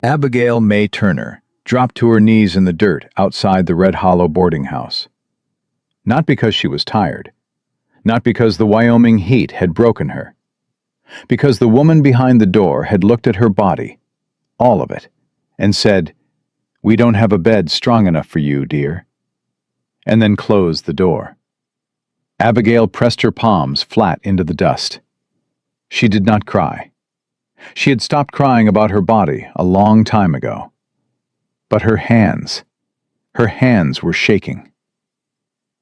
Abigail May Turner dropped to her knees in the dirt outside the Red Hollow boarding house. Not because she was tired, not because the Wyoming heat had broken her, because the woman behind the door had looked at her body, all of it, and said, "We don't have a bed strong enough for you, dear," and then closed the door. Abigail pressed her palms flat into the dust. She did not cry. She had stopped crying about her body a long time ago. But her hands were shaking.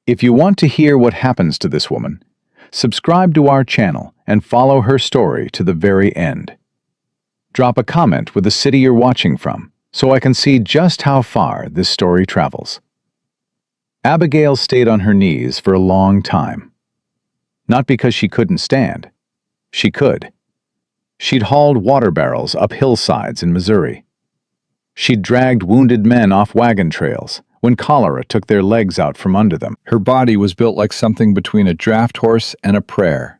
If you want to hear what happens to this woman, subscribe to our channel and follow her story to the very end. Drop a comment with the city you're watching from, so I can see just how far this story travels. Abigail stayed on her knees for a long time. Not because she couldn't stand. She could. She'd hauled water barrels up hillsides in Missouri. She'd dragged wounded men off wagon trails when cholera took their legs out from under them. Her body was built like something between a draft horse and a prayer.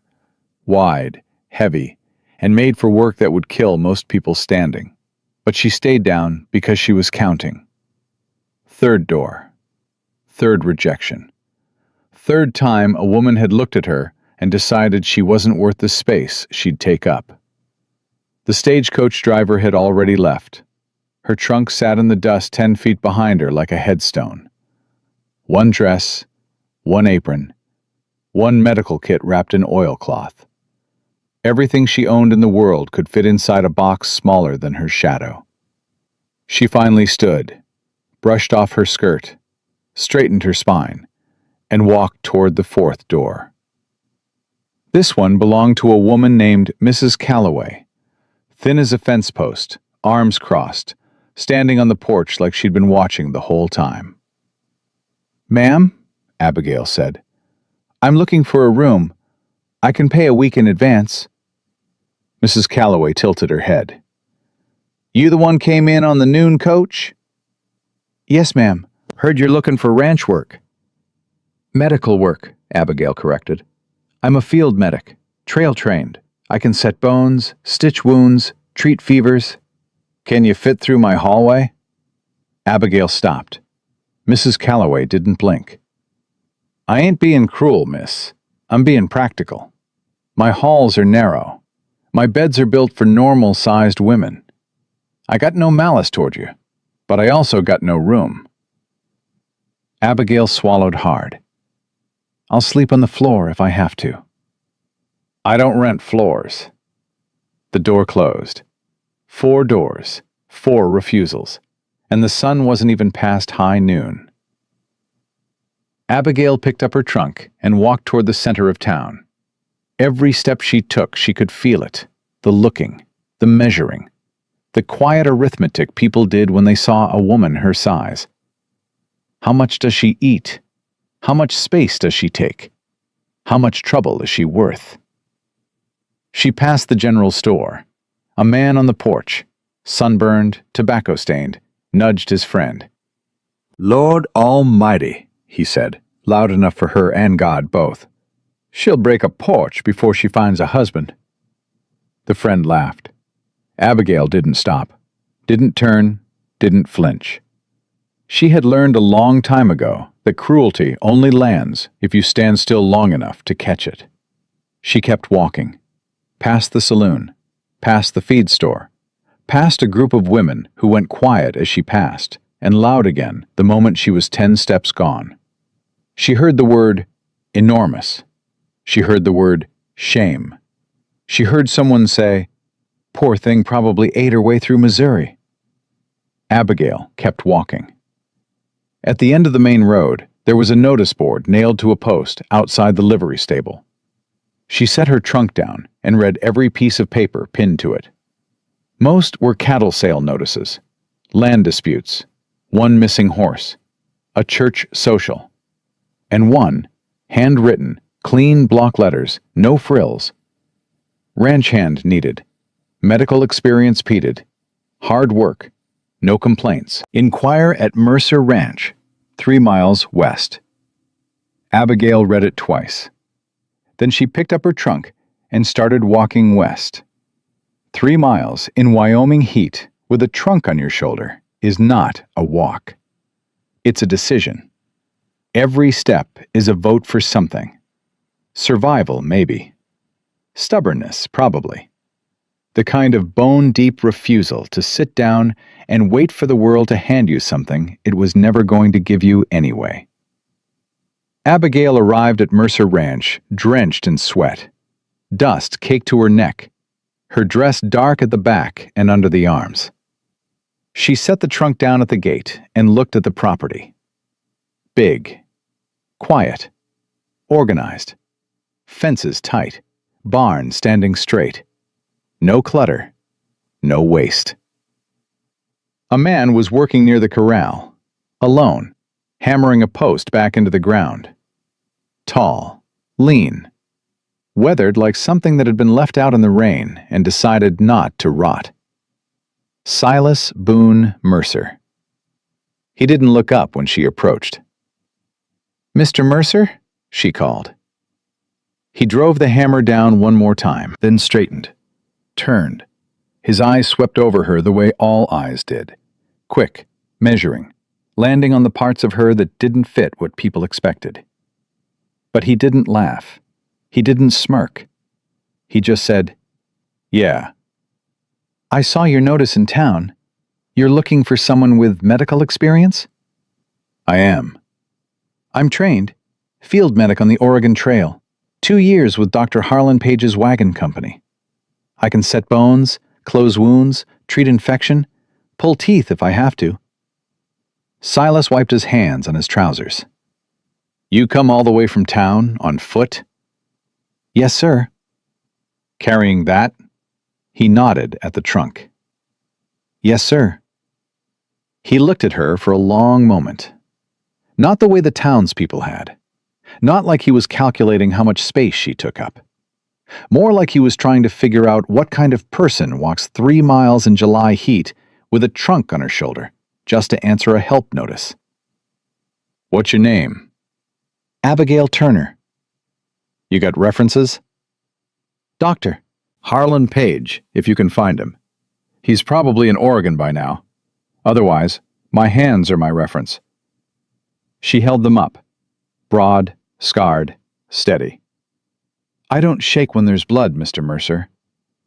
Wide, heavy, and made for work that would kill most people standing. But she stayed down because she was counting. Third door. Third rejection. Third time a woman had looked at her and decided she wasn't worth the space she'd take up. The stagecoach driver had already left. Her trunk sat in the dust 10 feet behind her like a headstone. One dress, one apron, one medical kit wrapped in oilcloth. Everything she owned in the world could fit inside a box smaller than her shadow. She finally stood, brushed off her skirt, straightened her spine, and walked toward the fourth door. This one belonged to a woman named Mrs. Calloway, thin as a fence post, arms crossed, standing on the porch like she'd been watching the whole time. "Ma'am," Abigail said, "I'm looking for a room. I can pay a week in advance." Mrs. Calloway tilted her head. "You the one came in on the noon coach?" "Yes, ma'am. Heard you're looking for ranch work." "Medical work," Abigail corrected. "I'm a field medic, trail trained. I can set bones, stitch wounds, treat fevers." "Can you fit through my hallway?" Abigail stopped. Mrs. Calloway didn't blink. "I ain't being cruel, miss. I'm being practical. My halls are narrow. My beds are built for normal-sized women. I got no malice toward you, but I also got no room." Abigail swallowed hard. "I'll sleep on the floor if I have to." "I don't rent floors." The door closed. 4 doors, 4 refusals, and the sun wasn't even past high noon. Abigail picked up her trunk and walked toward the center of town. Every step she took, she could feel it, the looking, the measuring, the quiet arithmetic people did when they saw a woman her size. How much does she eat? How much space does she take? How much trouble is she worth? She passed the general store. A man on the porch, sunburned, tobacco-stained, nudged his friend. "Lord Almighty," he said, loud enough for her and God both. "She'll break a porch before she finds a husband." The friend laughed. Abigail didn't stop, didn't turn, didn't flinch. She had learned a long time ago that cruelty only lands if you stand still long enough to catch it. She kept walking. Past the saloon, past the feed store, past a group of women who went quiet as she passed, and loud again the moment she was 10 steps gone. She heard the word enormous. She heard the word shame. She heard someone say, "Poor thing probably ate her way through Missouri." Abigail kept walking. At the end of the main road, there was a notice board nailed to a post outside the livery stable. She set her trunk down and read every piece of paper pinned to it. Most were cattle sale notices, land disputes, one missing horse, a church social, and one, handwritten, clean block letters, no frills. Ranch hand needed, medical experience peated, hard work, no complaints. Inquire at Mercer Ranch, 3 miles west. Abigail read it twice. Then she picked up her trunk and started walking west. 3 miles in Wyoming heat with a trunk on your shoulder is not a walk. It's a decision. Every step is a vote for something. Survival, maybe. Stubbornness, probably. The kind of bone-deep refusal to sit down and wait for the world to hand you something it was never going to give you anyway. Abigail arrived at Mercer Ranch, drenched in sweat. Dust caked to her neck, her dress dark at the back and under the arms. She set the trunk down at the gate and looked at the property. Big. Quiet. Organized. Fences tight. Barn standing straight. No clutter. No waste. A man was working near the corral, alone, hammering a post back into the ground. Tall, lean, weathered like something that had been left out in the rain and decided not to rot. Silas Boone Mercer. He didn't look up when she approached. "Mr. Mercer?" she called. He drove the hammer down one more time, then straightened, turned. His eyes swept over her the way all eyes did. Quick, measuring, landing on the parts of her that didn't fit what people expected. But he didn't laugh. He didn't smirk. He just said, "Yeah." "I saw your notice in town. You're looking for someone with medical experience?" "I am." "I'm trained. Field medic on the Oregon Trail. 2 years with Dr. Harlan Page's wagon company. I can set bones, close wounds, treat infection, pull teeth if I have to." Silas wiped his hands on his trousers. "You come all the way from town, on foot?" "Yes, sir." "Carrying that?" He nodded at the trunk. "Yes, sir." He looked at her for a long moment. Not the way the townspeople had. Not like he was calculating how much space she took up. More like he was trying to figure out what kind of person walks 3 miles in July heat with a trunk on her shoulder just to answer a help notice. "What's your name?" "Abigail Turner." "You got references?" "Doctor Harlan Page, if you can find him. He's probably in Oregon by now. Otherwise, my hands are my reference." She held them up. Broad, scarred, steady. "I don't shake when there's blood, Mr. Mercer.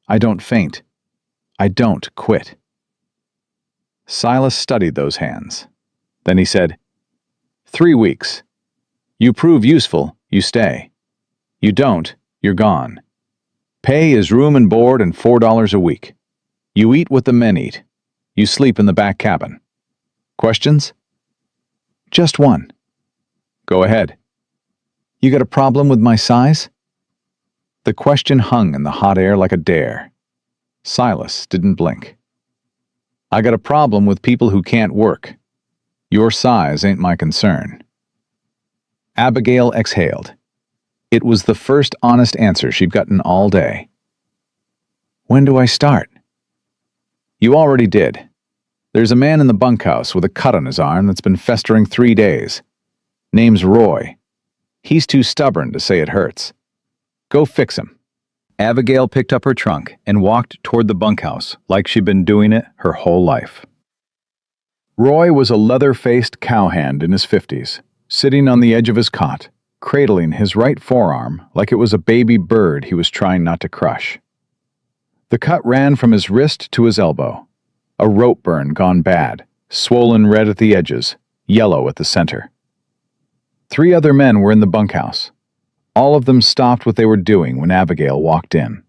I don't faint. I don't quit." Silas studied those hands. Then he said, 3 weeks. You prove useful, you stay. You don't, you're gone. Pay is room and board and $4 a week. You eat what the men eat. You sleep in the back cabin. Questions?" "Just one." "Go ahead." "You got a problem with my size?" The question hung in the hot air like a dare. Silas didn't blink. "I got a problem with people who can't work. Your size ain't my concern." Abigail exhaled. It was the first honest answer she'd gotten all day. "When do I start?" "You already did. There's a man in the bunkhouse with a cut on his arm that's been festering 3 days. Name's Roy. He's too stubborn to say it hurts. Go fix him." Abigail picked up her trunk and walked toward the bunkhouse like she'd been doing it her whole life. Roy was a leather-faced cowhand in his 50s, sitting on the edge of his cot, cradling his right forearm like it was a baby bird he was trying not to crush. The cut ran from his wrist to his elbow, a rope burn gone bad, swollen red at the edges, yellow at the center. 3 other men were in the bunkhouse. All of them stopped what they were doing when Abigail walked in.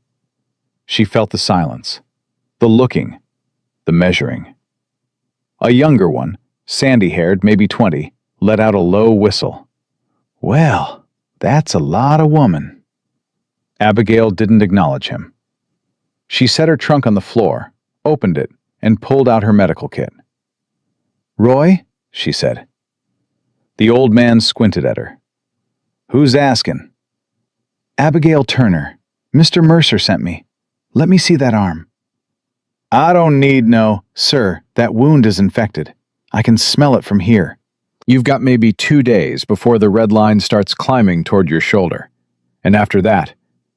She felt the silence, the looking, the measuring. A younger one, sandy-haired, maybe 20, let out a low whistle. "Well, that's a lot of woman." Abigail didn't acknowledge him. She set her trunk on the floor, opened it, and pulled out her medical kit. "Roy?" she said. The old man squinted at her. "Who's asking?" "Abigail Turner. Mr. Mercer sent me. Let me see that arm." "I don't need no—" "Sir, that wound is infected. I can smell it from here. You've got maybe 2 days before the red line starts climbing toward your shoulder. And after that,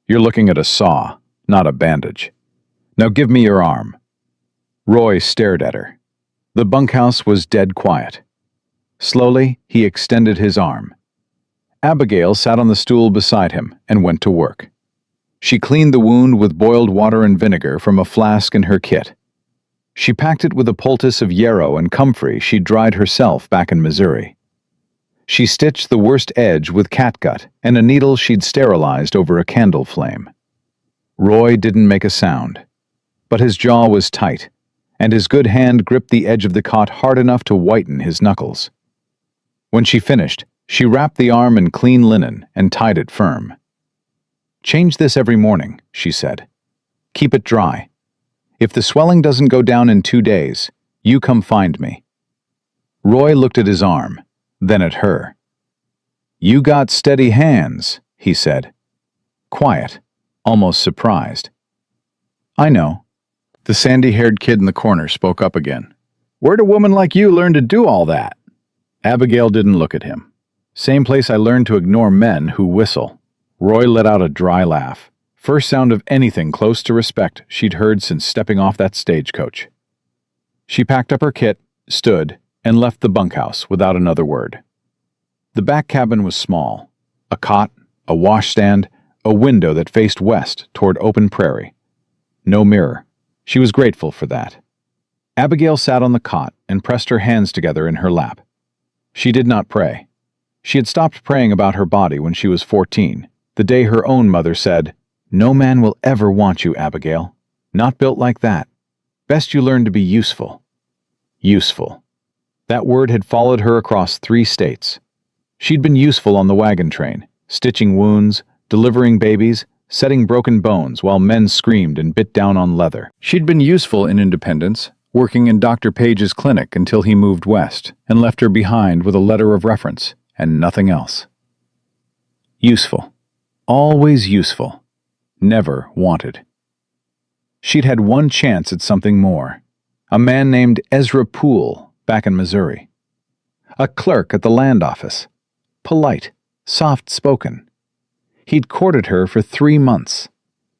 you're looking at a saw, not a bandage. Now give me your arm." Roy stared at her. The bunkhouse was dead quiet. Slowly, he extended his arm. Abigail sat on the stool beside him and went to work. She cleaned the wound with boiled water and vinegar from a flask in her kit. She packed it with a poultice of yarrow and comfrey she'd dried herself back in Missouri. She stitched the worst edge with catgut and a needle she'd sterilized over a candle flame. Roy didn't make a sound, but his jaw was tight, and his good hand gripped the edge of the cot hard enough to whiten his knuckles. When she finished, she wrapped the arm in clean linen and tied it firm. "Change this every morning," she said. "Keep it dry. If the swelling doesn't go down in 2 days, you come find me." Roy looked at his arm, then at her. "You got steady hands," he said. Quiet, almost surprised. "I know." The sandy-haired kid in the corner spoke up again. "Where'd a woman like you learn to do all that?" Abigail didn't look at him. "Same place I learned to ignore men who whistle." Roy let out a dry laugh. First sound of anything close to respect she'd heard since stepping off that stagecoach. She packed up her kit, stood, and left the bunkhouse without another word. The back cabin was small. A cot, a washstand, a window that faced west toward open prairie. No mirror. She was grateful for that. Abigail sat on the cot and pressed her hands together in her lap. She did not pray. She had stopped praying about her body when she was 14, the day her own mother said, "No man will ever want you, Abigail. Not built like that. Best you learn to be useful." Useful. That word had followed her across 3 states. She'd been useful on the wagon train, stitching wounds, delivering babies, setting broken bones while men screamed and bit down on leather. She'd been useful in Independence, working in Dr. Page's clinic until he moved west and left her behind with a letter of reference and nothing else. Useful. Always useful. Never wanted. She'd had one chance at something more. A man named Ezra Poole back in Missouri. A clerk at the land office. Polite, soft-spoken. He'd courted her for 3 months,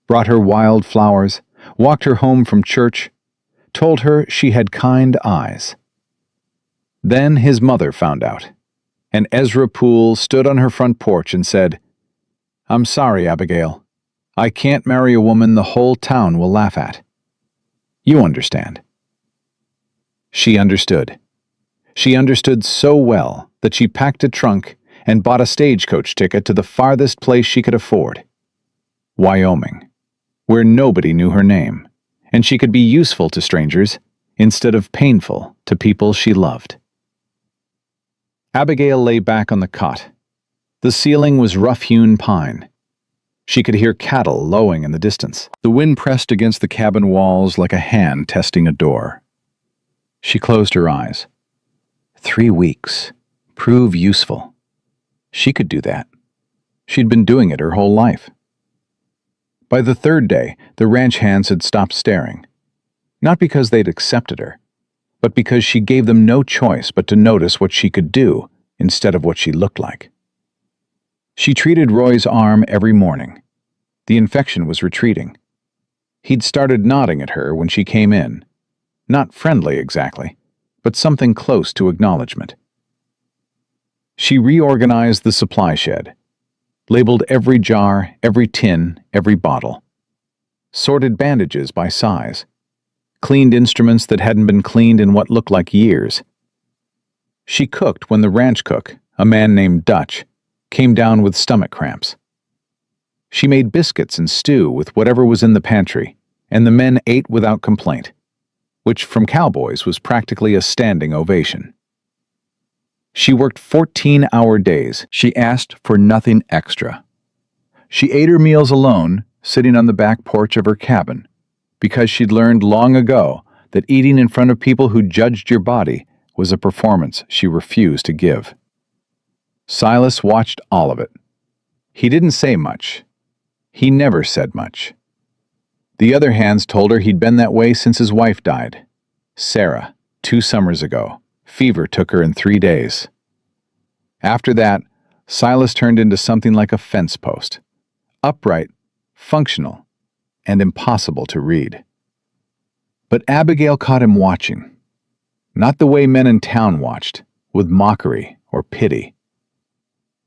brought her wild flowers, walked her home from church, told her she had kind eyes. Then his mother found out, and Ezra Poole stood on her front porch and said, "I'm sorry, Abigail. I can't marry a woman the whole town will laugh at. You understand." She understood. She understood so well that she packed a trunk and bought a stagecoach ticket to the farthest place she could afford. Wyoming, where nobody knew her name, and she could be useful to strangers instead of painful to people she loved. Abigail lay back on the cot. The ceiling was rough-hewn pine. She could hear cattle lowing in the distance. The wind pressed against the cabin walls like a hand testing a door. She closed her eyes. 3 weeks. Prove useful. She could do that. She'd been doing it her whole life. By the 3rd day, the ranch hands had stopped staring. Not because they'd accepted her, but because she gave them no choice but to notice what she could do instead of what she looked like. She treated Roy's arm every morning. The infection was retreating. He'd started nodding at her when she came in. Not friendly exactly, but something close to acknowledgement. She reorganized the supply shed, labeled every jar, every tin, every bottle, sorted bandages by size, cleaned instruments that hadn't been cleaned in what looked like years. She cooked when the ranch cook, a man named Dutch, came down with stomach cramps. She made biscuits and stew with whatever was in the pantry, and the men ate without complaint, which from cowboys was practically a standing ovation. She worked 14-hour days. She asked for nothing extra. She ate her meals alone, sitting on the back porch of her cabin, because she'd learned long ago that eating in front of people who judged your body was a performance she refused to give. Silas watched all of it. He didn't say much. He never said much. The other hands told her he'd been that way since his wife died. Sarah, 2 summers ago. Fever took her in 3 days. After that, Silas turned into something like a fence post. Upright, functional, and impossible to read. But Abigail caught him watching. Not the way men in town watched, with mockery or pity.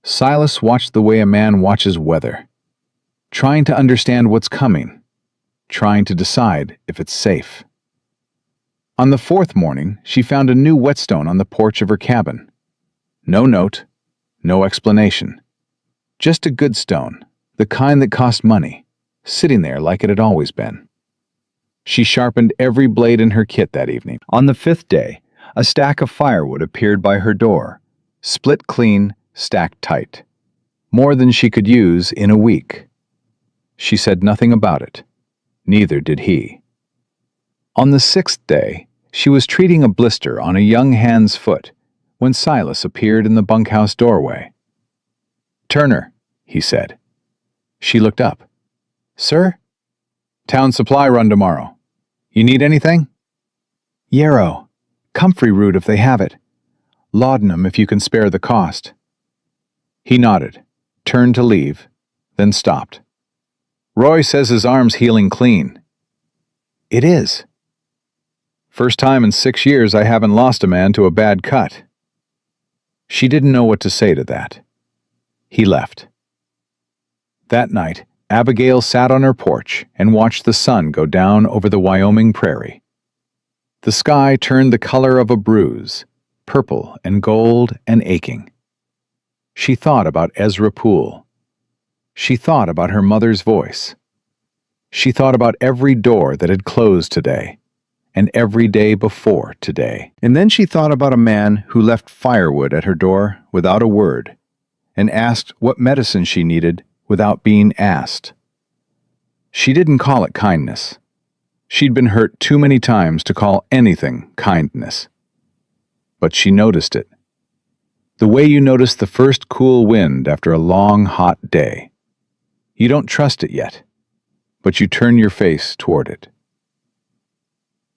Silas watched the way a man watches weather, trying to understand what's coming, trying to decide if it's safe. On the fourth morning, she found a new whetstone on the porch of her cabin. No note, no explanation. Just a good stone, the kind that cost money, sitting there like it had always been. She sharpened every blade in her kit that evening. On the fifth day, a stack of firewood appeared by her door, split clean, stacked tight. More than she could use in a week. She said nothing about it. Neither did he. On the sixth day, she was treating a blister on a young hand's foot when Silas appeared in the bunkhouse doorway. "Turner," he said. She looked up. "Sir?" "Town supply run tomorrow. You need anything?" "Yarrow. Comfrey root if they have it. Laudanum if you can spare the cost." He nodded, turned to leave, then stopped. "Roy says his arm's healing clean." "It is." "First time in 6 years I haven't lost a man to a bad cut." She didn't know what to say to that. He left. That night, Abigail sat on her porch and watched the sun go down over the Wyoming prairie. The sky turned the color of a bruise, purple and gold and aching. She thought about Ezra Poole. She thought about her mother's voice. She thought about every door that had closed today, and every day before today. And then she thought about a man who left firewood at her door without a word, and asked what medicine she needed without being asked. She didn't call it kindness. She'd been hurt too many times to call anything kindness. But she noticed it. The way you notice the first cool wind after a long, hot day. You don't trust it yet, but you turn your face toward it.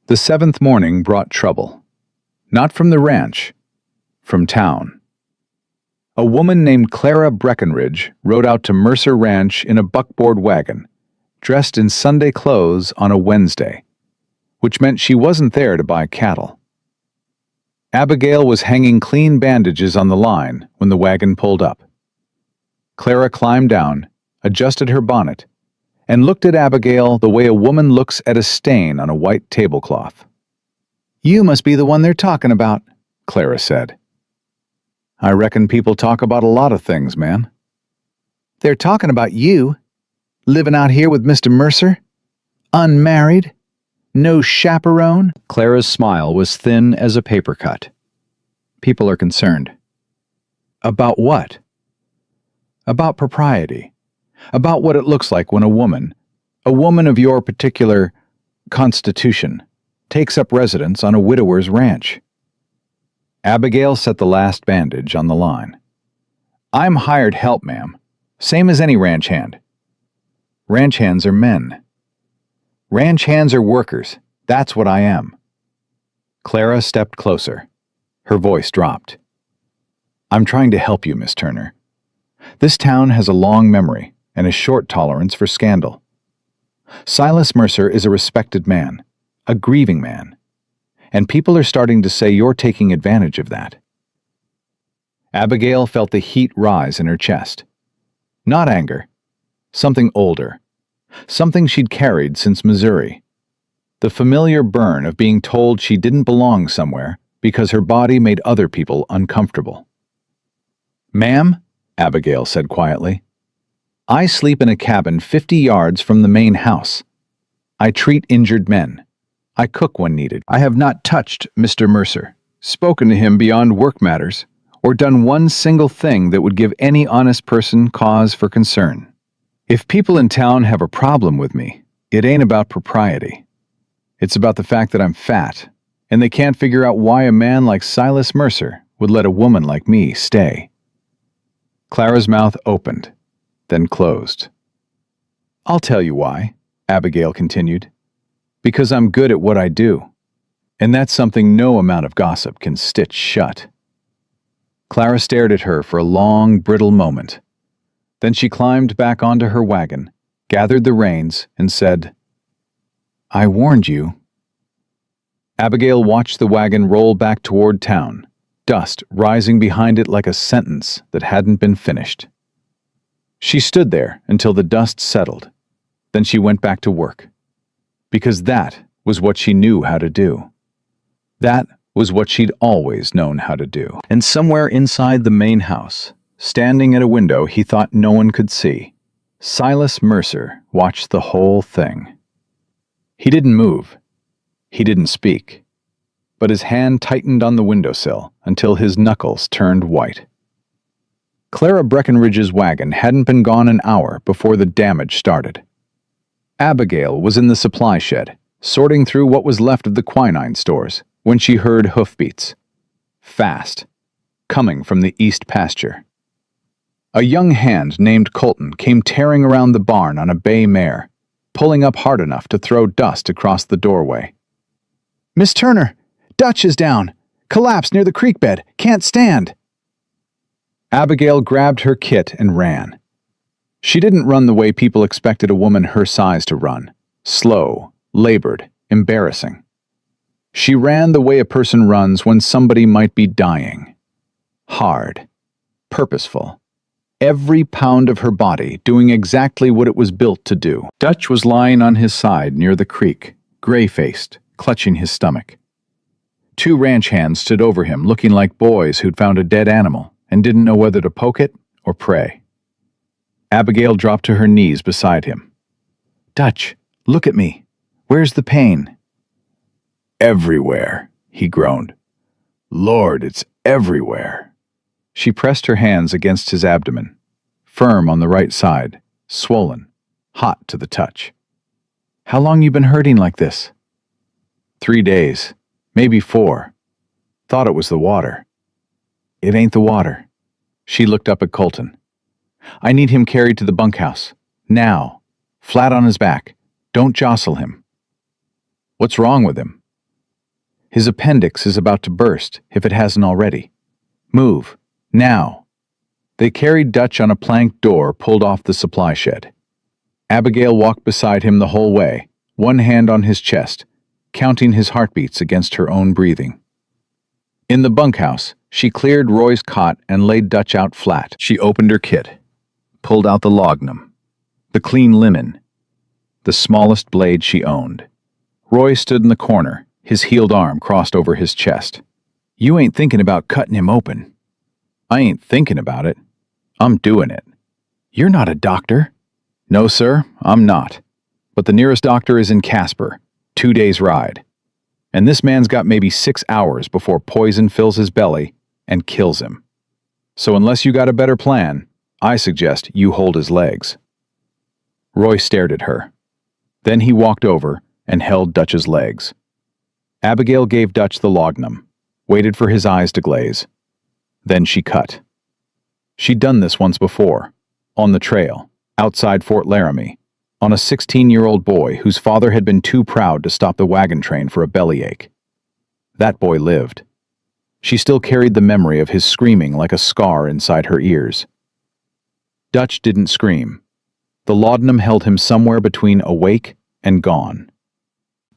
The seventh morning brought trouble. Not from the ranch, from town. A woman named Clara Breckenridge rode out to Mercer Ranch in a buckboard wagon, dressed in Sunday clothes on a Wednesday, which meant she wasn't there to buy cattle. Abigail was hanging clean bandages on the line when the wagon pulled up. Clara climbed down, adjusted her bonnet, and looked at Abigail the way a woman looks at a stain on a white tablecloth. "You must be the one they're talking about," Clara said. "I reckon people talk about a lot of things, ma'am." "They're talking about you. Living out here with Mr. Mercer? Unmarried? No chaperone?" Clara's smile was thin as a paper cut. "People are concerned." "About what?" "About propriety. About what it looks like when a woman of your particular constitution, takes up residence on a widower's ranch." Abigail set the last bandage on the line. "I'm hired help, ma'am. Same as any ranch hand." "Ranch hands are men." "Ranch hands are workers. That's what I am." Clara stepped closer. Her voice dropped. "I'm trying to help you, Miss Turner. This town has a long memory and a short tolerance for scandal. Silas Mercer is a respected man, a grieving man, and people are starting to say you're taking advantage of that." Abigail felt the heat rise in her chest. Not anger, something older, something she'd carried since Missouri. The familiar burn of being told she didn't belong somewhere because her body made other people uncomfortable. "Ma'am," Abigail said quietly, "I sleep in a cabin 50 yards from the main house. I treat injured men. I cook when needed. I have not touched Mr. Mercer, spoken to him beyond work matters, or done one single thing that would give any honest person cause for concern. If people in town have a problem with me, it ain't about propriety. It's about the fact that I'm fat, and they can't figure out why a man like Silas Mercer would let a woman like me stay." Clara's mouth opened, then closed. "I'll tell you why," Abigail continued. "Because I'm good at what I do, and that's something no amount of gossip can stitch shut." Clara stared at her for a long, brittle moment. Then she climbed back onto her wagon, gathered the reins, and said, "I warned you." Abigail watched the wagon roll back toward town, dust rising behind it like a sentence that hadn't been finished. She stood there until the dust settled. Then she went back to work. Because that was what she knew how to do. That was what she'd always known how to do. And somewhere inside the main house, standing at a window he thought no one could see, Silas Mercer watched the whole thing. He didn't move. He didn't speak. But his hand tightened on the windowsill until his knuckles turned white. Clara Breckenridge's wagon hadn't been gone an hour before the damage started. Abigail was in the supply shed, sorting through what was left of the quinine stores, when she heard hoofbeats. Fast. Coming from the east pasture. A young hand named Colton came tearing around the barn on a bay mare, pulling up hard enough to throw dust across the doorway. "Miss Turner, Dutch is down. Collapsed near the creek bed. Can't stand." Abigail grabbed her kit and ran. She didn't run the way people expected a woman her size to run. Slow, labored, embarrassing. She ran the way a person runs when somebody might be dying. Hard. Purposeful. Every pound of her body doing exactly what it was built to do. Dutch was lying on his side near the creek, gray-faced, clutching his stomach. Two ranch hands stood over him, looking like boys who'd found a dead animal and didn't know whether to poke it or pray. Abigail dropped to her knees beside him. "Dutch, look at me. Where's the pain?" "Everywhere," he groaned. "Lord, it's everywhere." She pressed her hands against his abdomen, firm on the right side, swollen, hot to the touch. "How long you been hurting like this?" 3 days, maybe 4. Thought it was the water." "It ain't the water." She looked up at Colton. "I need him carried to the bunkhouse. Now. Flat on his back. Don't jostle him." "What's wrong with him?" "His appendix is about to burst, if it hasn't already. Move. Now." They carried Dutch on a plank door pulled off the supply shed. Abigail walked beside him the whole way, one hand on his chest, counting his heartbeats against her own breathing. In the bunkhouse, she cleared Roy's cot and laid Dutch out flat. She opened her kit, pulled out the laudanum, the clean linen, the smallest blade she owned. Roy stood in the corner, his healed arm crossed over his chest. "You ain't thinking about cutting him open." "I ain't thinking about it. I'm doing it." "You're not a doctor." "No, sir, I'm not. But the nearest doctor is in Casper, 2 days' ride. And this man's got maybe 6 hours before poison fills his belly and kills him. So unless you got a better plan, I suggest you hold his legs." Roy stared at her. Then he walked over and held Dutch's legs. Abigail gave Dutch the laudanum, waited for his eyes to glaze. Then she cut. She'd done this once before, on the trail, outside Fort Laramie, on a 16-year-old boy whose father had been too proud to stop the wagon train for a bellyache. That boy lived. She still carried the memory of his screaming like a scar inside her ears. Dutch didn't scream. The laudanum held him somewhere between awake and gone.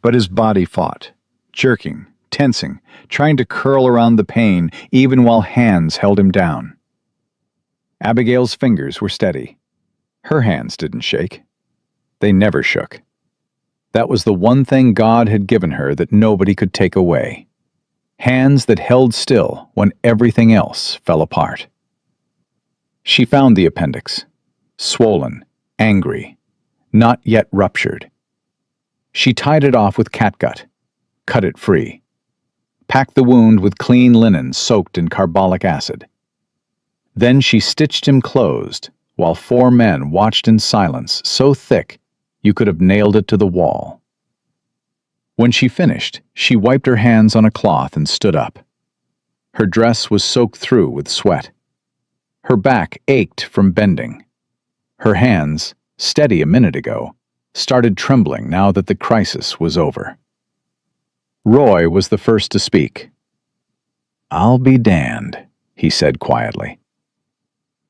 But his body fought, jerking, tensing, trying to curl around the pain even while hands held him down. Abigail's fingers were steady. Her hands didn't shake. They never shook. That was the one thing God had given her that nobody could take away. Hands that held still when everything else fell apart. She found the appendix, swollen, angry, not yet ruptured. She tied it off with catgut, cut it free, packed the wound with clean linen soaked in carbolic acid. Then she stitched him closed, while 4 men watched in silence so thick you could have nailed it to the wall. When she finished, she wiped her hands on a cloth and stood up. Her dress was soaked through with sweat. Her back ached from bending. Her hands, steady a minute ago, started trembling now that the crisis was over. Roy was the first to speak. "I'll be damned," he said quietly.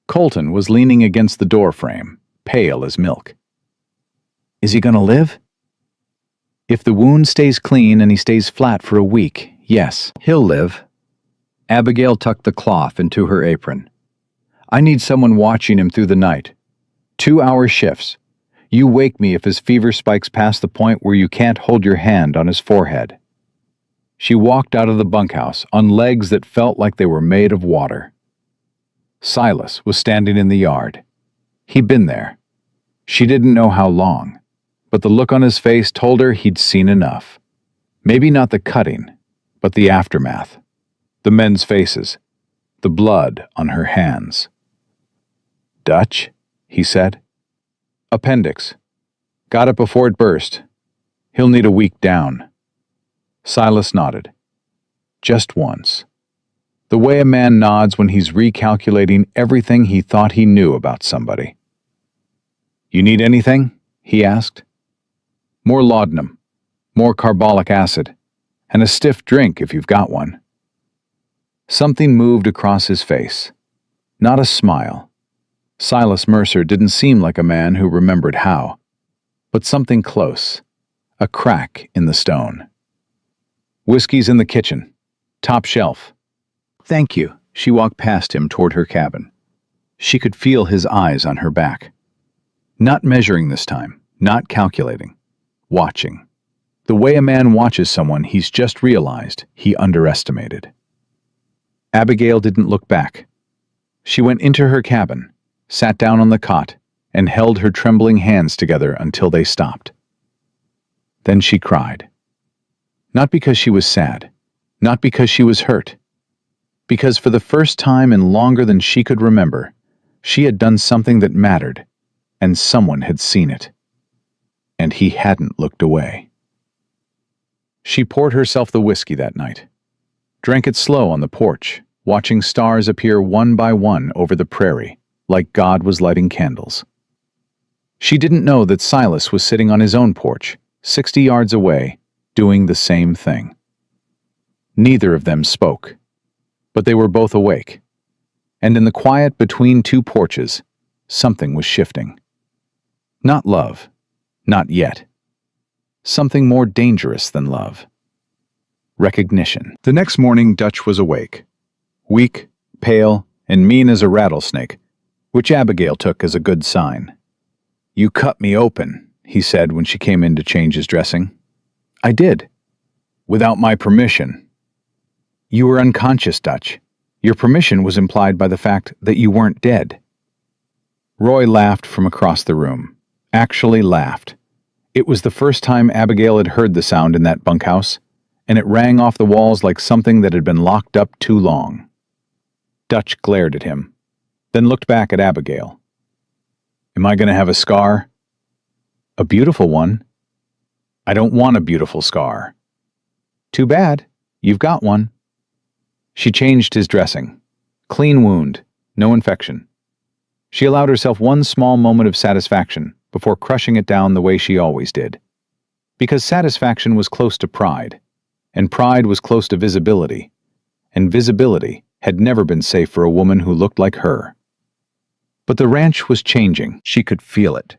Colton was leaning against the door frame, pale as milk. "Is he going to live?" If the wound stays clean and he stays flat for a week, yes, he'll live. Abigail tucked the cloth into her apron. I need someone watching him through the night. 2-hour shifts. You wake me if his fever spikes past the point where you can't hold your hand on his forehead. She walked out of the bunkhouse on legs that felt like they were made of water. Silas was standing in the yard. He'd been there. She didn't know how long, but the look on his face told her he'd seen enough. Maybe not the cutting, but the aftermath. The men's faces. The blood on her hands. "Dutch?" he said. "Appendix. Got it before it burst. He'll need a week down." Silas nodded. Just once. The way a man nods when he's recalculating everything he thought he knew about somebody. "You need anything?" he asked. "More laudanum, more carbolic acid, and a stiff drink if you've got one." Something moved across his face. Not a smile. Silas Mercer didn't seem like a man who remembered how, but something close, a crack in the stone. "Whiskey's in the kitchen. Top shelf." "Thank you." She walked past him toward her cabin. She could feel his eyes on her back. Not measuring this time, not calculating. Watching. The way a man watches someone he's just realized he underestimated. Abigail didn't look back. She went into her cabin, sat down on the cot, and held her trembling hands together until they stopped. Then she cried. Not because she was sad, not because she was hurt, because for the first time in longer than she could remember, she had done something that mattered, and someone had seen it. And he hadn't looked away. She poured herself the whiskey that night, drank it slow on the porch, watching stars appear one by one over the prairie, like God was lighting candles. She didn't know that Silas was sitting on his own porch, 60 yards away, doing the same thing. Neither of them spoke, but they were both awake, and in the quiet between two porches, something was shifting. Not love, not yet. Something more dangerous than love. Recognition. The next morning, Dutch was awake. Weak, pale, and mean as a rattlesnake, which Abigail took as a good sign. "You cut me open," he said when she came in to change his dressing. "I did. Without my permission." "You were unconscious, Dutch. Your permission was implied by the fact that you weren't dead." Roy laughed from across the room. Actually laughed. It was the first time Abigail had heard the sound in that bunkhouse, and it rang off the walls like something that had been locked up too long. Dutch glared at him, then looked back at Abigail. "Am I going to have a scar?" "A beautiful one." "I don't want a beautiful scar." "Too bad. You've got one." She changed his dressing. Clean wound, no infection. She allowed herself one small moment of satisfaction before crushing it down the way she always did. Because satisfaction was close to pride, and pride was close to visibility, and visibility had never been safe for a woman who looked like her. But the ranch was changing. She could feel it.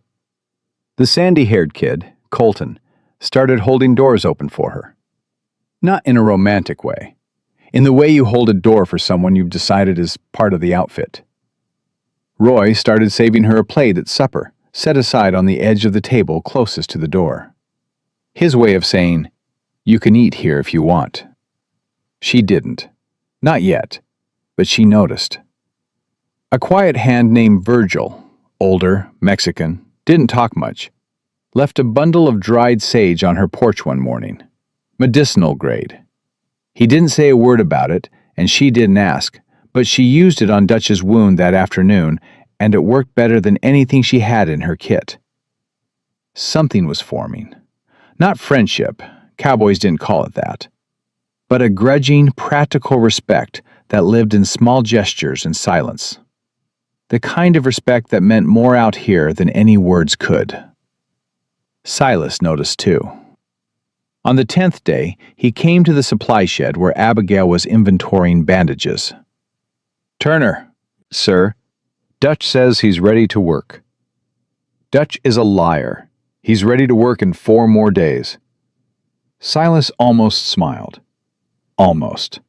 The sandy-haired kid, Colton, started holding doors open for her. Not in a romantic way. In the way you hold a door for someone you've decided is part of the outfit. Roy started saving her a plate at supper, set aside on the edge of the table closest to the door. His way of saying, "You can eat here if you want." She didn't. Not yet, but she noticed. A quiet hand named Virgil, older, Mexican, didn't talk much, left a bundle of dried sage on her porch one morning. Medicinal grade. He didn't say a word about it, and she didn't ask, but she used it on Dutch's wound that afternoon, and it worked better than anything she had in her kit. Something was forming. Not friendship, cowboys didn't call it that, but a grudging, practical respect that lived in small gestures and silence. The kind of respect that meant more out here than any words could. Silas noticed too. On the 10th day, he came to the supply shed where Abigail was inventorying bandages. "Turner." "Sir." "Dutch says he's ready to work." "Dutch is a liar. He's ready to work in 4 more days. Silas almost smiled. Almost.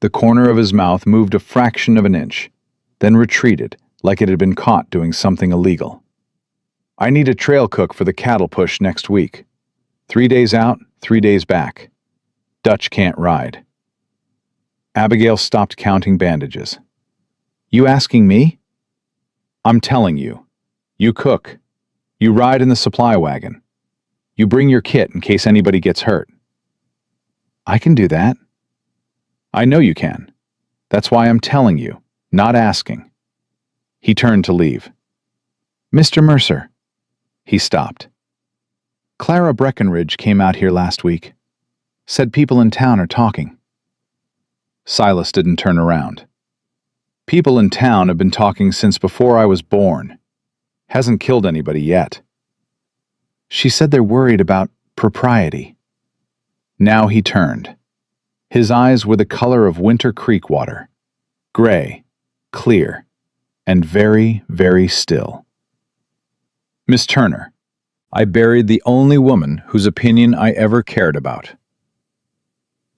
The corner of his mouth moved a fraction of an inch, then retreated like it had been caught doing something illegal. I need a trail cook for the cattle push next week. 3 days out, 3 days back. Dutch can't ride. Abigail stopped counting bandages. You asking me? I'm telling you. You cook. You ride in the supply wagon. You bring your kit in case anybody gets hurt. I can do that. I know you can. That's why I'm telling you, not asking. He turned to leave. Mr. Mercer. He stopped. Clara Breckenridge came out here last week. Said people in town are talking. Silas didn't turn around. People in town have been talking since before I was born. Hasn't killed anybody yet. She said they're worried about propriety. Now he turned. His eyes were the color of Winter Creek water. Gray, clear, and very, very still. Miss Turner, I buried the only woman whose opinion I ever cared about.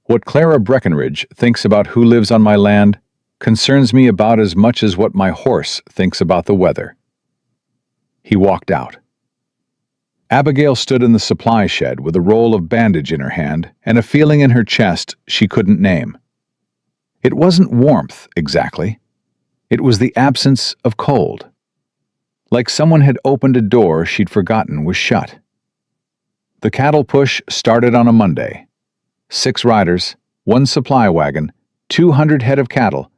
What Clara Breckenridge thinks about who lives on my land concerns me about as much as what my horse thinks about the weather. He walked out. Abigail stood in the supply shed with a roll of bandage in her hand and a feeling in her chest she couldn't name. It wasn't warmth, exactly. It was the absence of cold. Like someone had opened a door she'd forgotten was shut. The cattle push started on a Monday. 6 riders, 1 supply wagon, 200 head of cattle,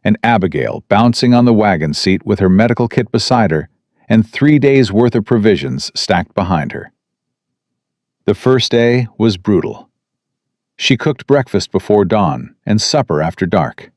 and Abigail bouncing on the wagon seat with her medical kit beside her and 3 days' worth of provisions stacked behind her. The first day was brutal. She cooked breakfast before dawn and supper after dark.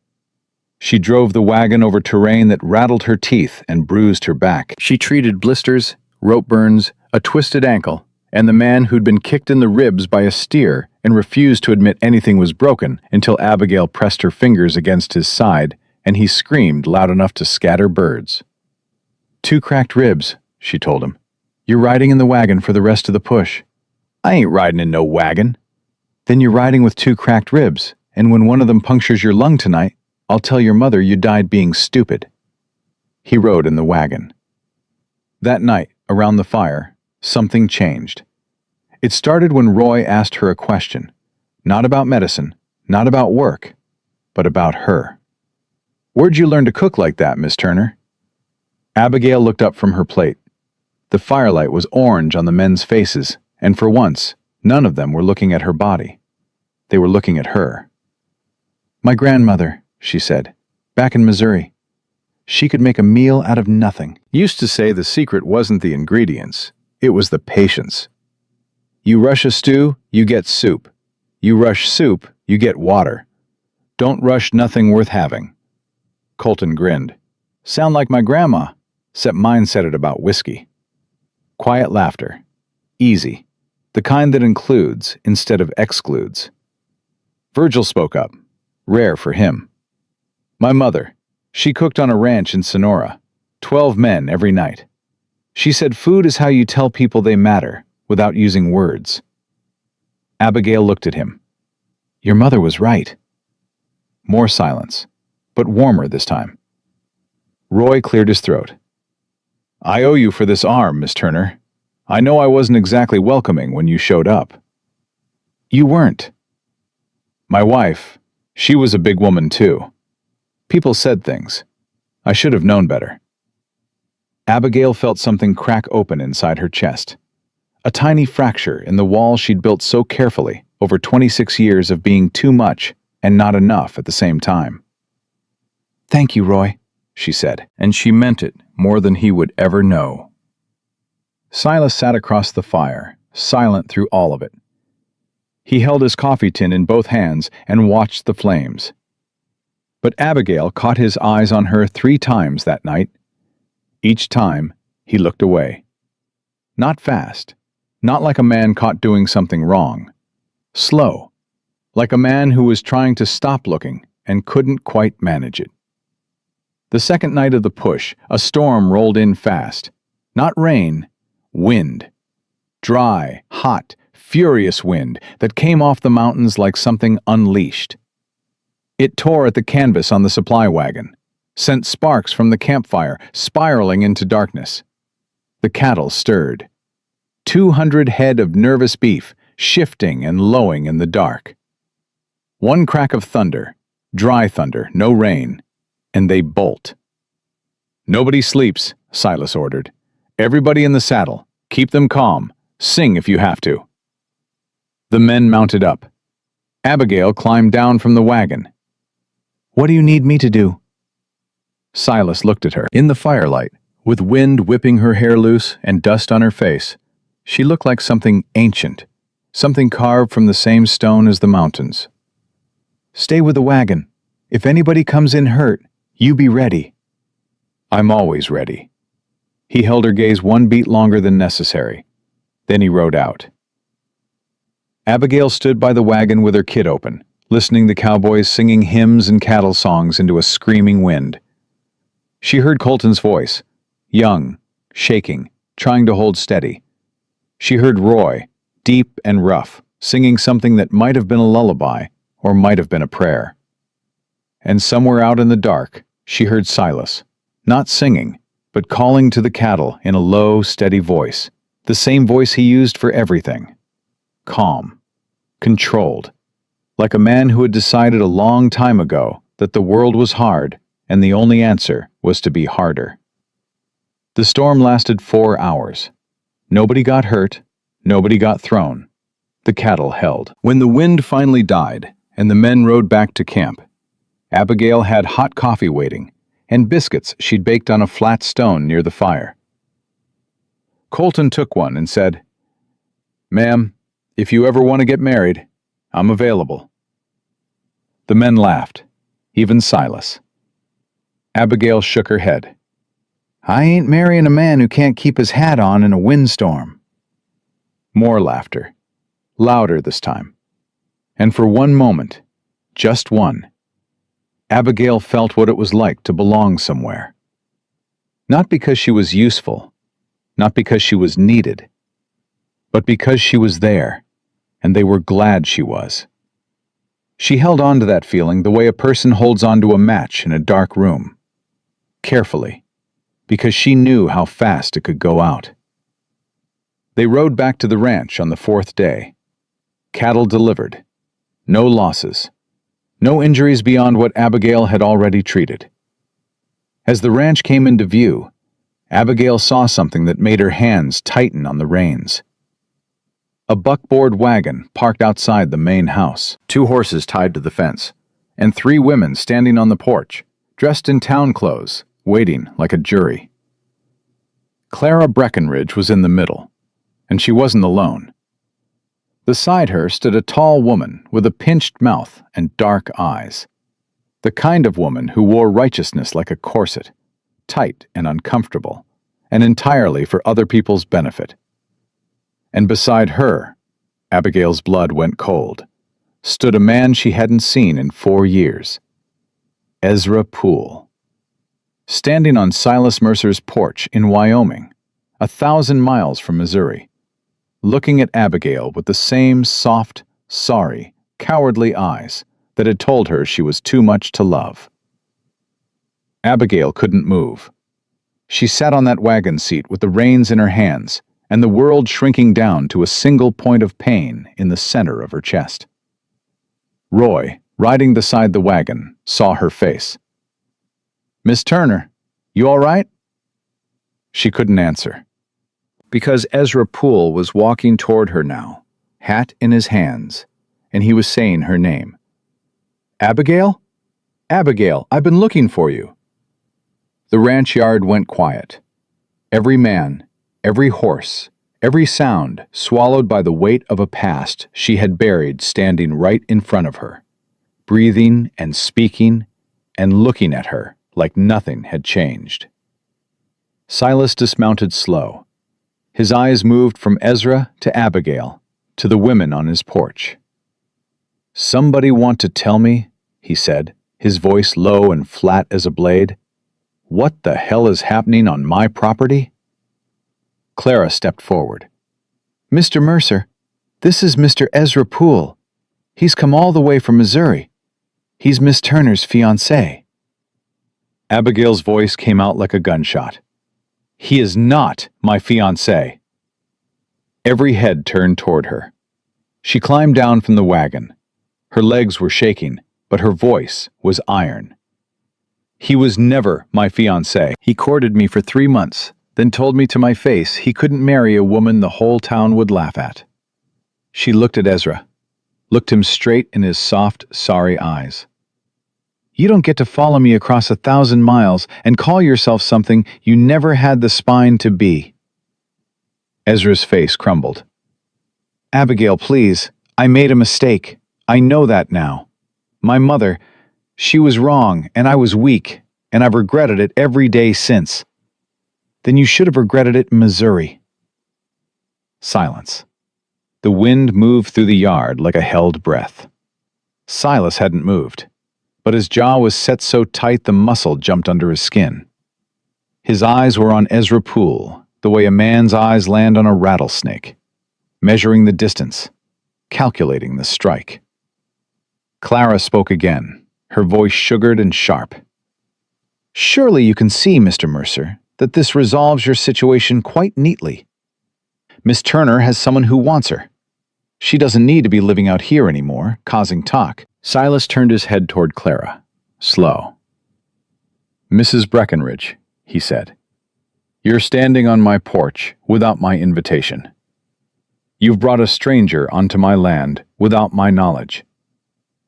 She drove the wagon over terrain that rattled her teeth and bruised her back. She treated blisters, rope burns, a twisted ankle, and the man who'd been kicked in the ribs by a steer and refused to admit anything was broken until Abigail pressed her fingers against his side and he screamed loud enough to scatter birds. 2 cracked ribs, she told him. You're riding in the wagon for the rest of the push. I ain't riding in no wagon. Then you're riding with 2 cracked ribs, and when one of them punctures your lung tonight, I'll tell your mother you died being stupid. He rode in the wagon. That night, around the fire, something changed. It started when Roy asked her a question, not about medicine, not about work, but about her. Where'd you learn to cook like that, Miss Turner? Abigail looked up from her plate. The firelight was orange on the men's faces, and for once, none of them were looking at her body. They were looking at her. My grandmother, she said, back in Missouri. She could make a meal out of nothing. Used to say the secret wasn't the ingredients, it was the patience. You rush a stew, you get soup. You rush soup, you get water. Don't rush nothing worth having. Colton grinned. Sound like my grandma, except mine said it about whiskey. Quiet laughter. Easy. The kind that includes instead of excludes. Virgil spoke up. Rare for him. My mother. She cooked on a ranch in Sonora. 12 men every night. She said food is how you tell people they matter, without using words. Abigail looked at him. Your mother was right. More silence, but warmer this time. Roy cleared his throat. I owe you for this arm, Miss Turner. I know I wasn't exactly welcoming when you showed up. You weren't. My wife, she was a big woman too. People said things. I should have known better. Abigail felt something crack open inside her chest. A tiny fracture in the wall she'd built so carefully over 26 years of being too much and not enough at the same time. Thank you, Roy, she said, and she meant it more than he would ever know. Silas sat across the fire, silent through all of it. He held his coffee tin in both hands and watched the flames. But Abigail caught his eyes on her 3 times that night. Each time, he looked away. Not fast, not like a man caught doing something wrong. Slow, like a man who was trying to stop looking and couldn't quite manage it. The second night of the push, a storm rolled in fast. Not rain, wind. Dry, hot, furious wind that came off the mountains like something unleashed. It tore at the canvas on the supply wagon, sent sparks from the campfire spiraling into darkness. The cattle stirred. 200 head of nervous beef shifting and lowing in the dark. One crack of thunder, dry thunder, no rain, and they bolt. "Nobody sleeps," Silas ordered. "Everybody in the saddle. Keep them calm. Sing if you have to." The men mounted up. Abigail climbed down from the wagon. "What do you need me to do?" Silas looked at her. In the firelight, with wind whipping her hair loose and dust on her face, she looked like something ancient, something carved from the same stone as the mountains. "Stay with the wagon. If anybody comes in hurt, you be ready." "I'm always ready." He held her gaze one beat longer than necessary. Then he rode out. Abigail stood by the wagon with her kid open, listening to cowboys singing hymns and cattle songs into a screaming wind. She heard Colton's voice, young, shaking, trying to hold steady. She heard Roy, deep and rough, singing something that might have been a lullaby or might have been a prayer. And somewhere out in the dark, she heard Silas, not singing, but calling to the cattle in a low, steady voice, the same voice he used for everything. Calm, controlled, like a man who had decided a long time ago that the world was hard and the only answer was to be harder. The storm lasted 4 hours. Nobody got hurt, nobody got thrown. The cattle held. When the wind finally died and the men rode back to camp, Abigail had hot coffee waiting and biscuits she'd baked on a flat stone near the fire. Colton took one and said, "Ma'am, if you ever want to get married, I'm available." The men laughed, even Silas. Abigail shook her head. "I ain't marrying a man who can't keep his hat on in a windstorm." More laughter, louder this time. And for one moment, just one, Abigail felt what it was like to belong somewhere. Not because she was useful, not because she was needed, but because she was there, and they were glad she was. She held on to that feeling the way a person holds on to a match in a dark room, carefully, because she knew how fast it could go out. They rode back to the ranch on the 4th day. Cattle delivered. No losses. No injuries beyond what Abigail had already treated. As the ranch came into view, Abigail saw something that made her hands tighten on the reins. A buckboard wagon parked outside the main house, 2 horses tied to the fence, and 3 women standing on the porch, dressed in town clothes, waiting like a jury. Clara Breckenridge was in the middle, and she wasn't alone. Beside her stood a tall woman with a pinched mouth and dark eyes, the kind of woman who wore righteousness like a corset, tight and uncomfortable, and entirely for other people's benefit. And beside her, Abigail's blood went cold, stood a man she hadn't seen in 4 years. Ezra Poole. Standing on Silas Mercer's porch in Wyoming, 1,000 miles from Missouri, looking at Abigail with the same soft, sorry, cowardly eyes that had told her she was too much to love. Abigail couldn't move. She sat on that wagon seat with the reins in her hands and the world shrinking down to a single point of pain in the center of her chest. Roy, riding beside the wagon, saw her face. "Miss Turner, you all right?" She couldn't answer, because Ezra Poole was walking toward her now, hat in his hands, and he was saying her name. "Abigail? Abigail, I've been looking for you." The ranch yard went quiet. Every man, every horse, every sound swallowed by the weight of a past she had buried standing right in front of her, breathing and speaking and looking at her like nothing had changed. Silas dismounted slow. His eyes moved from Ezra to Abigail, to the women on his porch. "Somebody want to tell me," he said, his voice low and flat as a blade, "what the hell is happening on my property?" Clara stepped forward. "Mr. Mercer, This is Mr. Ezra Poole. He's come all the way from Missouri. He's Miss Turner's fiancé." Abigail's voice came out like a gunshot. "He is not my fiancé." Every head turned toward her. She climbed down from the wagon. Her legs were shaking, but her voice was iron. "He was never my fiancé. He courted me for 3 months, then told me to my face he couldn't marry a woman the whole town would laugh at." She looked at Ezra, looked him straight in his soft, sorry eyes. "You don't get to follow me across 1,000 miles and call yourself something you never had the spine to be." Ezra's face crumbled. "Abigail, please, I made a mistake. I know that now. My mother, she was wrong, and I was weak, and I've regretted it every day since." "Then you should have regretted it in Missouri." Silence. The wind moved through the yard like a held breath. Silas hadn't moved, but his jaw was set so tight the muscle jumped under his skin. His eyes were on Ezra Poole, the way a man's eyes land on a rattlesnake, measuring the distance, calculating the strike. Clara spoke again, her voice sugared and sharp. "Surely you can see, Mr. Mercer, that this resolves your situation quite neatly. Miss Turner has someone who wants her. She doesn't need to be living out here anymore, causing talk." Silas turned his head toward Clara, slow. "Mrs. Breckenridge," he said, "you're standing on my porch without my invitation. You've brought a stranger onto my land without my knowledge.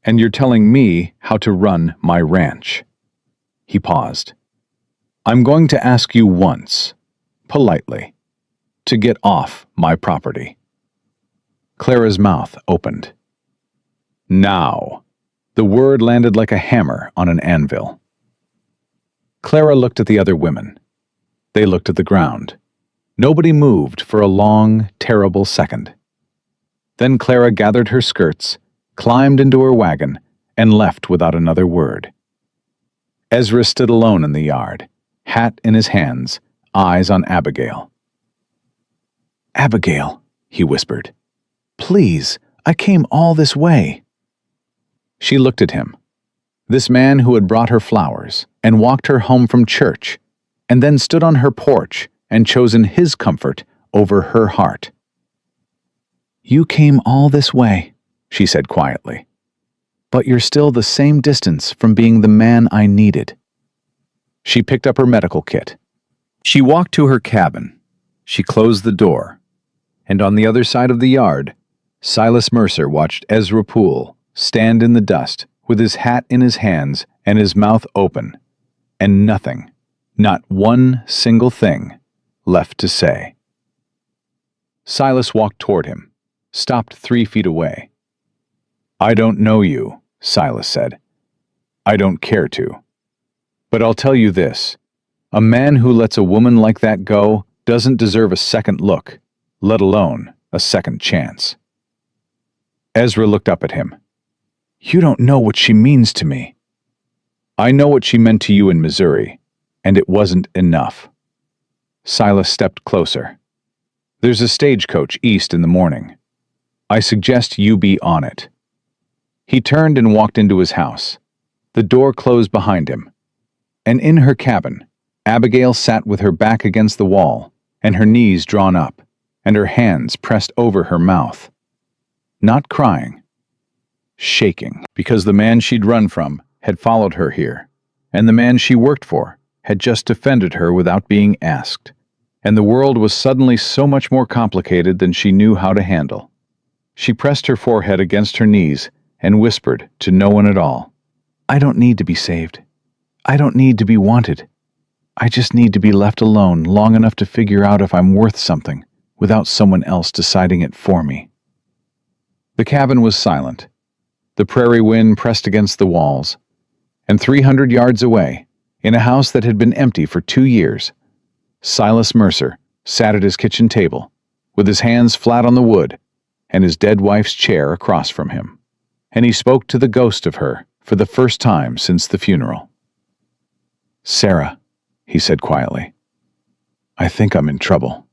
And you're telling me how to run my ranch." He paused. "I'm going to ask you once, politely, to get off my property." Clara's mouth opened. "Now." The word landed like a hammer on an anvil. Clara looked at the other women. They looked at the ground. Nobody moved for a long, terrible second. Then Clara gathered her skirts, climbed into her wagon, and left without another word. Ezra stood alone in the yard, hat in his hands, eyes on Abigail. "Abigail," he whispered, "please, I came all this way." She looked at him, this man who had brought her flowers and walked her home from church, and then stood on her porch and chosen his comfort over her heart. "You came all this way," she said quietly, "but you're still the same distance from being the man I needed." She picked up her medical kit. She walked to her cabin. She closed the door. And on the other side of the yard, Silas Mercer watched Ezra Poole stand in the dust with his hat in his hands and his mouth open, and nothing, not one single thing, left to say. Silas walked toward him, stopped 3 feet away. "I don't know you," Silas said. "I don't care to. But I'll tell you this, a man who lets a woman like that go doesn't deserve a second look, let alone a second chance." Ezra looked up at him. "You don't know what she means to me." "I know what she meant to you in Missouri, and it wasn't enough." Silas stepped closer. "There's a stagecoach east in the morning. I suggest you be on it." He turned and walked into his house. The door closed behind him. And in her cabin, Abigail sat with her back against the wall, and her knees drawn up, and her hands pressed over her mouth. Not crying, shaking, because the man she'd run from had followed her here, and the man she worked for had just defended her without being asked, and the world was suddenly so much more complicated than she knew how to handle. She pressed her forehead against her knees and whispered to no one at all, "I don't need to be saved. I don't need to be wanted. I just need to be left alone long enough to figure out if I'm worth something without someone else deciding it for me." The cabin was silent. The prairie wind pressed against the walls, and 300 yards away, in a house that had been empty for 2 years, Silas Mercer sat at his kitchen table, with his hands flat on the wood and his dead wife's chair across from him, and he spoke to the ghost of her for the first time since the funeral. "Sarah," he said quietly, "I think I'm in trouble."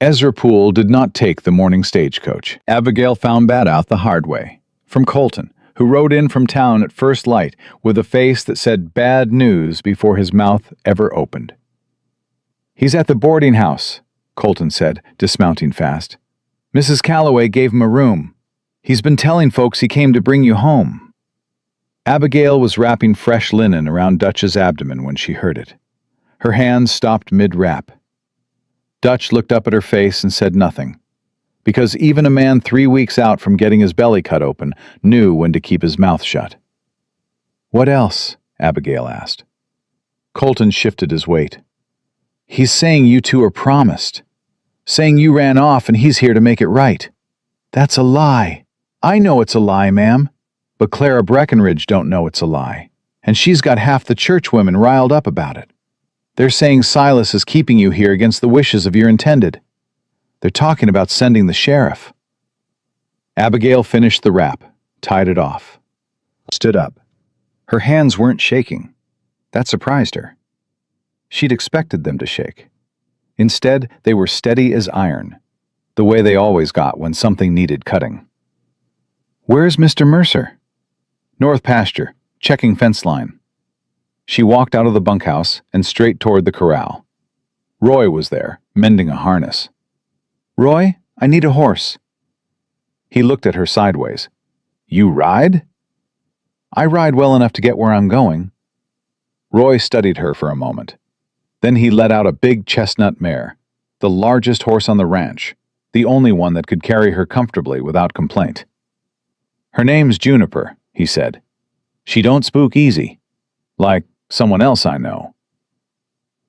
Ezra Poole did not take the morning stagecoach. Abigail found that out the hard way. From Colton, who rode in from town at first light with a face that said bad news before his mouth ever opened. "He's at the boarding house," Colton said, dismounting fast. "Mrs. Calloway gave him a room. He's been telling folks he came to bring you home." Abigail was wrapping fresh linen around Dutch's abdomen when she heard it. Her hands stopped mid-wrap. Dutch looked up at her face and said nothing, because even a man 3 weeks out from getting his belly cut open knew when to keep his mouth shut. "What else?" Abigail asked. Colton shifted his weight. "He's saying you two are promised, saying you ran off and he's here to make it right." "That's a lie." "I know it's a lie, ma'am, but Clara Breckenridge don't know it's a lie, and she's got half the church women riled up about it. They're saying Silas is keeping you here against the wishes of your intended. They're talking about sending the sheriff." Abigail finished the wrap, tied it off, stood up. Her hands weren't shaking. That surprised her. She'd expected them to shake. Instead, they were steady as iron, the way they always got when something needed cutting. "Where's Mr. Mercer?" "North pasture, checking fence line." She walked out of the bunkhouse and straight toward the corral. Roy was there, mending a harness. "Roy, I need a horse." He looked at her sideways. "You ride?" "I ride well enough to get where I'm going." Roy studied her for a moment. Then he let out a big chestnut mare, the largest horse on the ranch, the only one that could carry her comfortably without complaint. "Her name's Juniper," he said. "She don't spook easy, like someone else I know."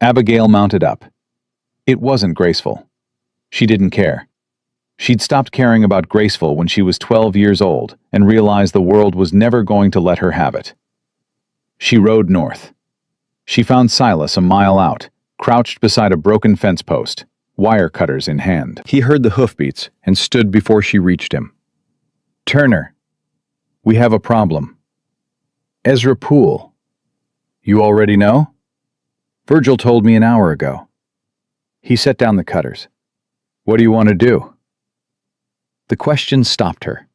Abigail mounted up. It wasn't graceful. She didn't care. She'd stopped caring about graceful when she was 12 years old and realized the world was never going to let her have it. She rode north. She found Silas a mile out, crouched beside a broken fence post, wire cutters in hand. He heard the hoofbeats and stood before she reached him. "Turner, we have a problem." "Ezra Poole." "You already know?" "Virgil told me an hour ago." He set down the cutters. "What do you want to do?" The question stopped her,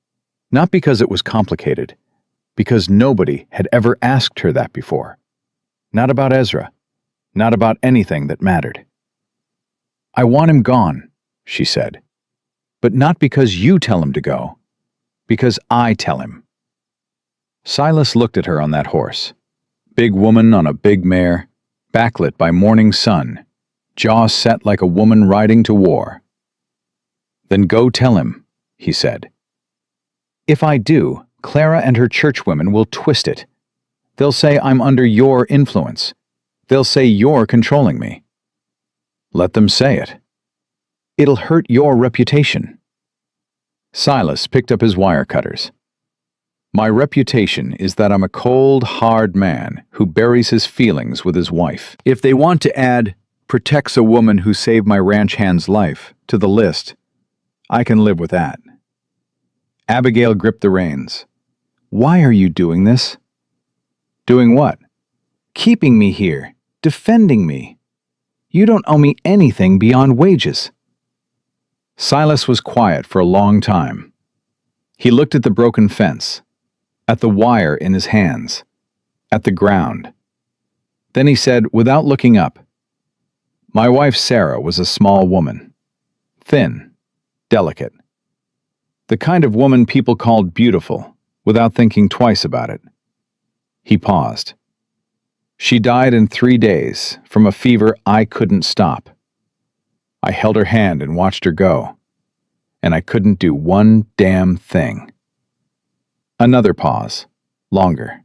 not because it was complicated, because nobody had ever asked her that before. Not about Ezra, not about anything that mattered. "I want him gone," she said. "But not because you tell him to go, because I tell him." Silas looked at her on that horse. Big woman on a big mare, backlit by morning sun, jaw set like a woman riding to war. "Then go tell him," he said. "If I do, Clara and her churchwomen will twist it. They'll say I'm under your influence. They'll say you're controlling me." "Let them say it. It'll hurt your reputation." Silas picked up his wire cutters. "My reputation is that I'm a cold, hard man who buries his feelings with his wife. If they want to add, 'protects a woman who saved my ranch hand's life,' to the list, I can live with that." Abigail gripped the reins. "Why are you doing this?" "Doing what?" "Keeping me here, defending me. You don't owe me anything beyond wages." Silas was quiet for a long time. He looked at the broken fence, at the wire in his hands, at the ground. Then he said, without looking up, "My wife Sarah was a small woman, thin, delicate. The kind of woman people called beautiful, without thinking twice about it." He paused. "She died in 3 days, from a fever I couldn't stop. I held her hand and watched her go, and I couldn't do one damn thing." Another pause, longer.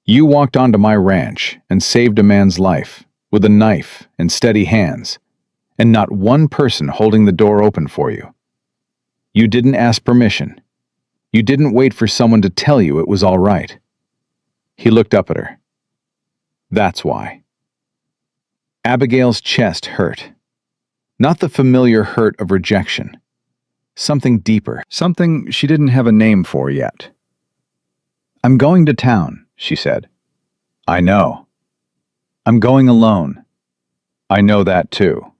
"You walked onto my ranch and saved a man's life, with a knife and steady hands, and not one person holding the door open for you. You didn't ask permission. You didn't wait for someone to tell you it was all right." He looked up at her. "That's why." Abigail's chest hurt. Not the familiar hurt of rejection. Something deeper, something she didn't have a name for yet. "I'm going to town," she said. "I know." "I'm going alone." "I know that too."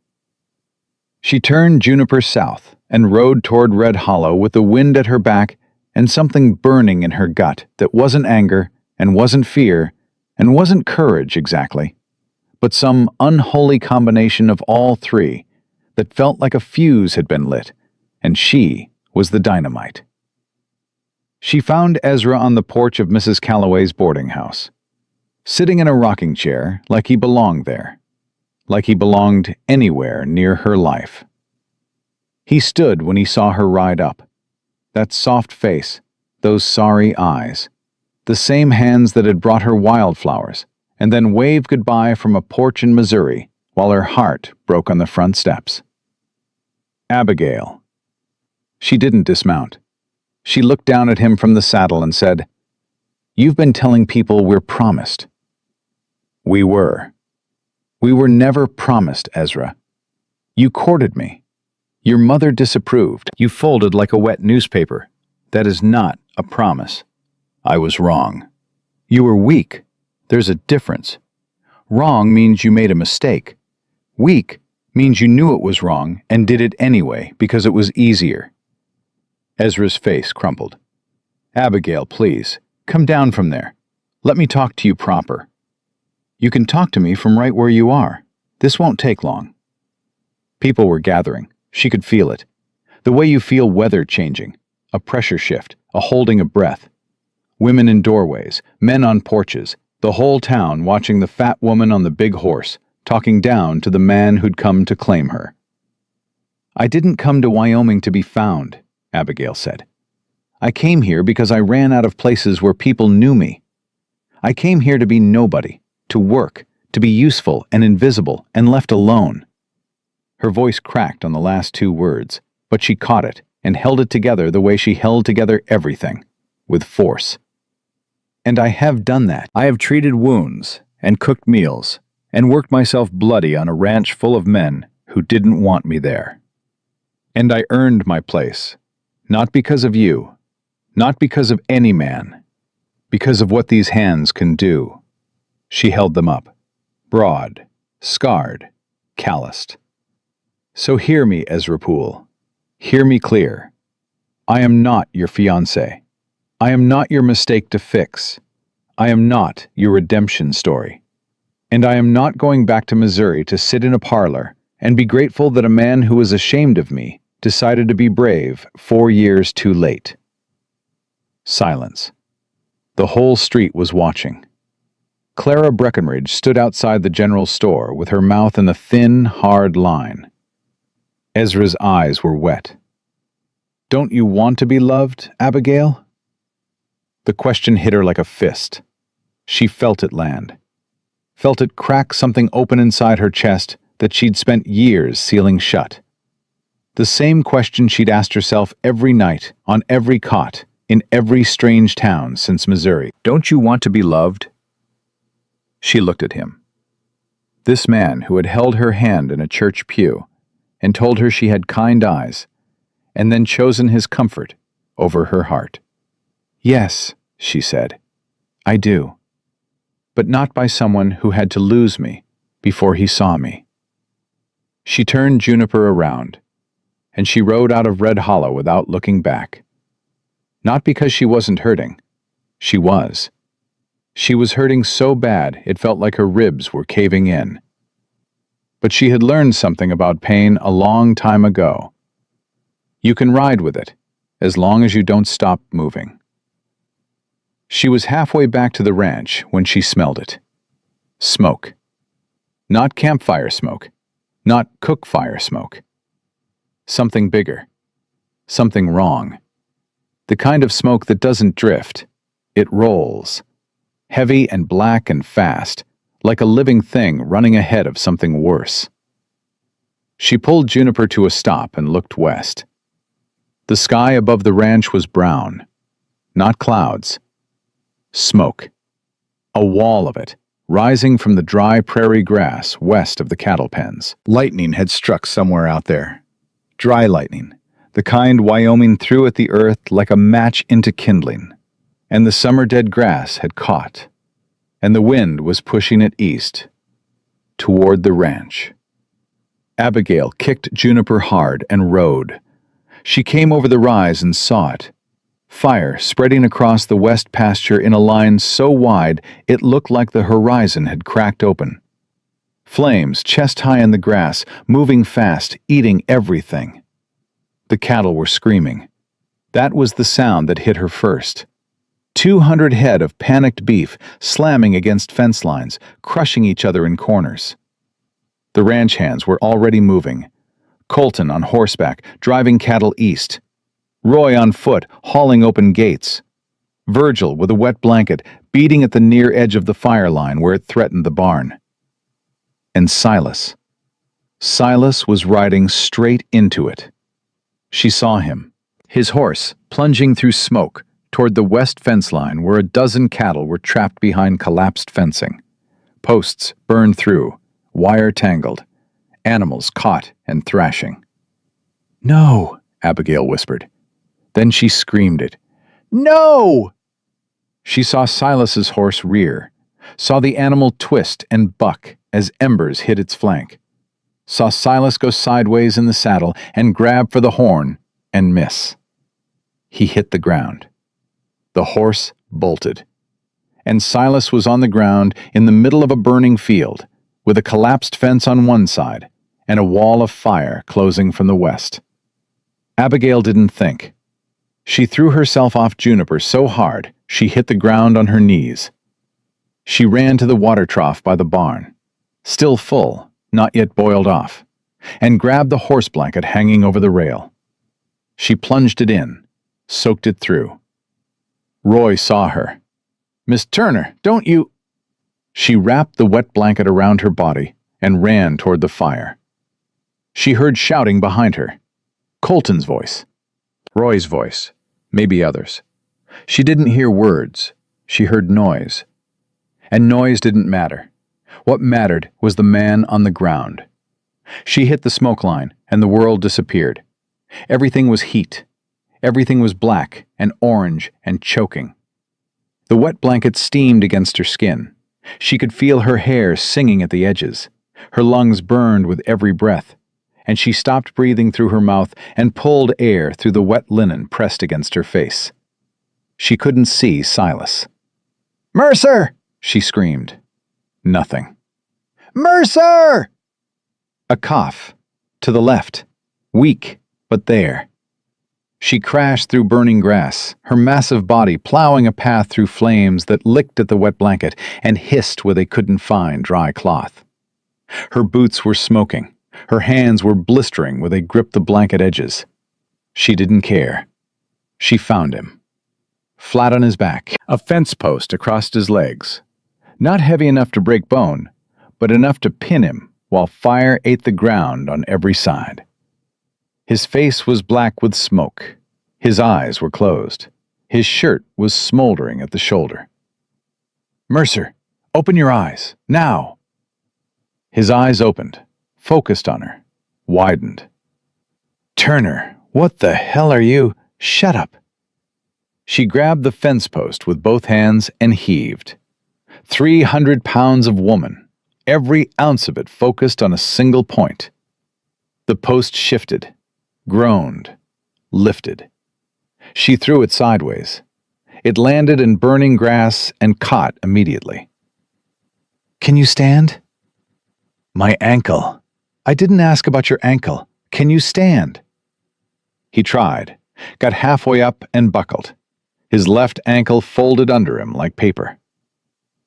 She turned Juniper south and rode toward Red Hollow with the wind at her back and something burning in her gut that wasn't anger and wasn't fear and wasn't courage exactly, but some unholy combination of all three that felt like a fuse had been lit, and she was the dynamite. She found Ezra on the porch of Mrs. Calloway's boarding house, sitting in a rocking chair like he belonged there, like he belonged anywhere near her life. He stood when he saw her ride up. That soft face, those sorry eyes, the same hands that had brought her wildflowers, and then waved goodbye from a porch in Missouri while her heart broke on the front steps. Abigail. She didn't dismount. She looked down at him from the saddle and said, "You've been telling people we're promised." We were. We were never promised, Ezra. You courted me. Your mother disapproved. You folded like a wet newspaper. That is not a promise. I was wrong. You were weak. There's a difference. Wrong means you made a mistake. Weak means you knew it was wrong and did it anyway because it was easier. Ezra's face crumpled. Abigail, please, come down from there. Let me talk to you proper. You can talk to me from right where you are. This won't take long. People were gathering. She could feel it. The way you feel weather changing, a pressure shift, a holding of breath. Women in doorways, men on porches, the whole town watching the fat woman on the big horse, talking down to the man who'd come to claim her. I didn't come to Wyoming to be found, Abigail said. I came here because I ran out of places where people knew me. I came here to be nobody, to work, to be useful and invisible and left alone. Her voice cracked on the last two words, but she caught it and held it together the way she held together everything, with force. And I have done that. I have treated wounds and cooked meals and worked myself bloody on a ranch full of men who didn't want me there. And I earned my place, not because of you, not because of any man, because of what these hands can do. She held them up, broad, scarred, calloused. So hear me, Ezra Poole. Hear me clear. I am not your fiancé. I am not your mistake to fix. I am not your redemption story. And I am not going back to Missouri to sit in a parlor and be grateful that a man who was ashamed of me decided to be brave 4 years too late. Silence. The whole street was watching. Clara Breckenridge stood outside the general store with her mouth in a thin, hard line. Ezra's eyes were wet. Don't you want to be loved, Abigail? The question hit her like a fist. She felt it land. Felt it crack something open inside her chest that she'd spent years sealing shut. The same question she'd asked herself every night, on every cot, in every strange town since Missouri. Don't you want to be loved? She looked at him. This man who had held her hand in a church pew and told her she had kind eyes, and then chosen his comfort over her heart. Yes, she said, I do. But not by someone who had to lose me before he saw me. She turned Juniper around, and she rode out of Red Hollow without looking back. Not because she wasn't hurting. She was. She was hurting so bad it felt like her ribs were caving in. But she had learned something about pain a long time ago. You can ride with it, as long as you don't stop moving. She was halfway back to the ranch when she smelled it. Smoke. Not campfire smoke. Not cook fire smoke. Something bigger. Something wrong. The kind of smoke that doesn't drift. It rolls. Heavy and black and fast, like a living thing running ahead of something worse. She pulled Juniper to a stop and looked west. The sky above the ranch was brown. Not clouds. Smoke. A wall of it, rising from the dry prairie grass west of the cattle pens. Lightning had struck somewhere out there. Dry lightning, the kind Wyoming threw at the earth like a match into kindling. And the summer dead grass had caught, and the wind was pushing it east, toward the ranch. Abigail kicked Juniper hard and rode. She came over the rise and saw it. Fire spreading across the west pasture in a line so wide it looked like the horizon had cracked open. Flames chest high in the grass, moving fast, eating everything. The cattle were screaming. That was the sound that hit her first. 200 head of panicked beef slamming against fence lines, crushing each other in corners. The ranch hands were already moving. Colton on horseback, driving cattle east. Roy on foot, hauling open gates. Virgil with a wet blanket, beating at the near edge of the fire line where it threatened the barn. And Silas. Silas was riding straight into it. She saw him, his horse plunging through smoke toward the west fence line where a dozen cattle were trapped behind collapsed fencing. Posts burned through, wire tangled, animals caught and thrashing. "No," Abigail whispered. Then she screamed it. "No!" She saw Silas's horse rear, saw the animal twist and buck as embers hit its flank, saw Silas go sideways in the saddle and grab for the horn and miss. He hit the ground. The horse bolted, and Silas was on the ground in the middle of a burning field, with a collapsed fence on one side and a wall of fire closing from the west. Abigail didn't think. She threw herself off Juniper so hard she hit the ground on her knees. She ran to the water trough by the barn, still full, not yet boiled off, and grabbed the horse blanket hanging over the rail. She plunged it in, soaked it through. Roy saw her. "Miss Turner, don't you—" She wrapped the wet blanket around her body and ran toward the fire. She heard shouting behind her. Colton's voice. Roy's voice. Maybe others. She didn't hear words. She heard noise. And noise didn't matter. What mattered was the man on the ground. She hit the smoke line, and the world disappeared. Everything was heat. Everything was black and orange and choking. The wet blanket steamed against her skin. She could feel her hair singing at the edges. Her lungs burned with every breath, and she stopped breathing through her mouth and pulled air through the wet linen pressed against her face. She couldn't see Silas. "Mercer!" she screamed. Nothing. "Mercer!" A cough. To the left. Weak, but there. She crashed through burning grass, her massive body plowing a path through flames that licked at the wet blanket and hissed where they couldn't find dry cloth. Her boots were smoking. Her hands were blistering where they gripped the blanket edges. She didn't care. She found him. Flat on his back, a fence post across his legs. Not heavy enough to break bone, but enough to pin him while fire ate the ground on every side. His face was black with smoke. His eyes were closed. His shirt was smoldering at the shoulder. "Mercer, open your eyes, now!" His eyes opened, focused on her, widened. "Turner, what the hell are you? Shut up!" She grabbed the fence post with both hands and heaved. 300 pounds of woman, every ounce of it focused on a single point. The post shifted, groaned, lifted. She threw it sideways. It landed in burning grass and caught immediately. "Can you stand?" "My ankle. I didn't ask about your ankle. Can you stand?" He tried, got halfway up and buckled. His left ankle folded under him like paper.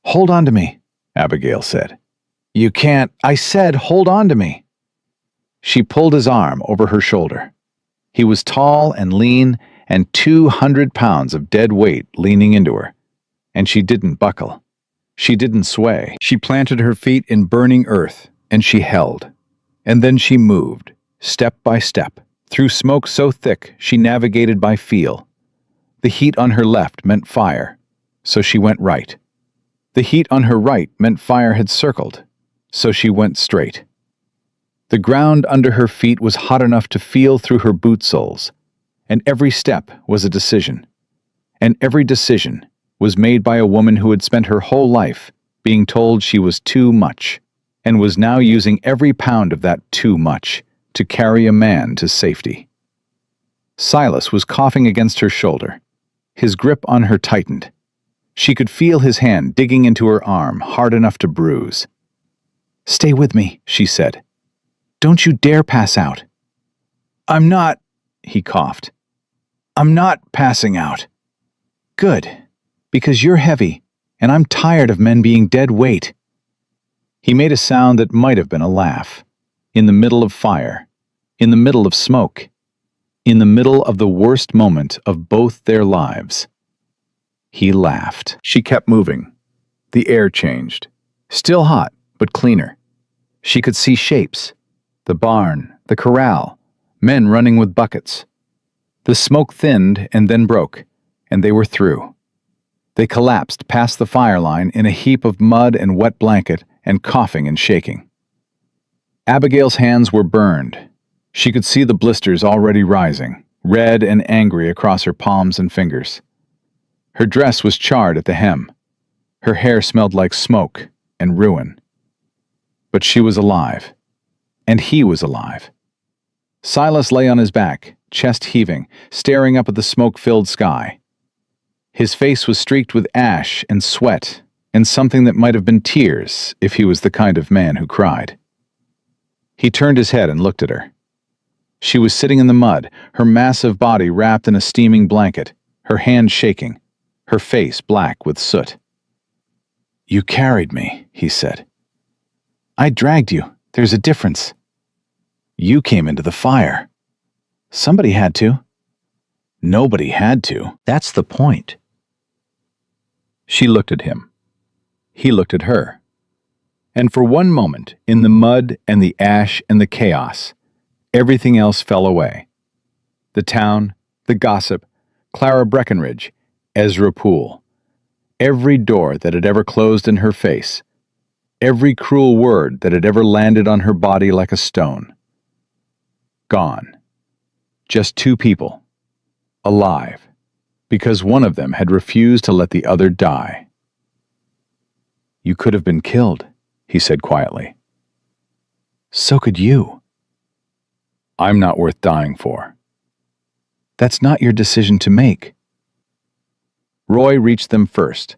"Hold on to me," Abigail said. "You can't. I said hold on to me." She pulled his arm over her shoulder. He was tall and lean, and 200 pounds of dead weight leaning into her. And she didn't buckle. She didn't sway. She planted her feet in burning earth, and she held. And then she moved, step by step, through smoke so thick she navigated by feel. The heat on her left meant fire, so she went right. The heat on her right meant fire had circled, so she went straight. The ground under her feet was hot enough to feel through her boot soles, and every step was a decision. And every decision was made by a woman who had spent her whole life being told she was too much. and was now using every pound of that too much to carry a man to safety. Silas was coughing against her shoulder. His grip on her tightened. She could feel his hand digging into her arm, hard enough to bruise. "Stay with me," she said. "Don't you dare pass out." "I'm not," he coughed. "I'm not passing out." "Good, because you're heavy, and I'm tired of men being dead weight." He made a sound that might have been a laugh. In the middle of fire, in the middle of smoke, in the middle of the worst moment of both their lives. He laughed. She kept moving. The air changed. Still hot, but cleaner. She could see shapes. The barn, the corral, men running with buckets. The smoke thinned and then broke, and they were through. They collapsed past the fire line in a heap of mud and wet blanket and coughing and shaking. Abigail's hands were burned. She could see the blisters already rising, red and angry across her palms and fingers. Her dress was charred at the hem. Her hair smelled like smoke and ruin. But she was alive. And he was alive. Silas lay on his back, chest heaving, staring up at the smoke-filled sky. His face was streaked with ash and sweat and something that might have been tears if he was the kind of man who cried. He turned his head and looked at her. She was sitting in the mud, her massive body wrapped in a steaming blanket, her hands shaking, her face black with soot. "You carried me," he said. "I dragged you. There's a difference. You came into the fire. Somebody had to." "Nobody had to. That's the point." She looked at him. He looked at her. And for one moment, in the mud and the ash and the chaos, everything else fell away. The town, the gossip, Clara Breckenridge, Ezra Poole. Every door that had ever closed in her face. Every cruel word that had ever landed on her body like a stone. Gone. Just two people. Alive. Because one of them had refused to let the other die. "You could have been killed," he said quietly. "So could you." "I'm not worth dying for." "That's not your decision to make." Roy reached them first.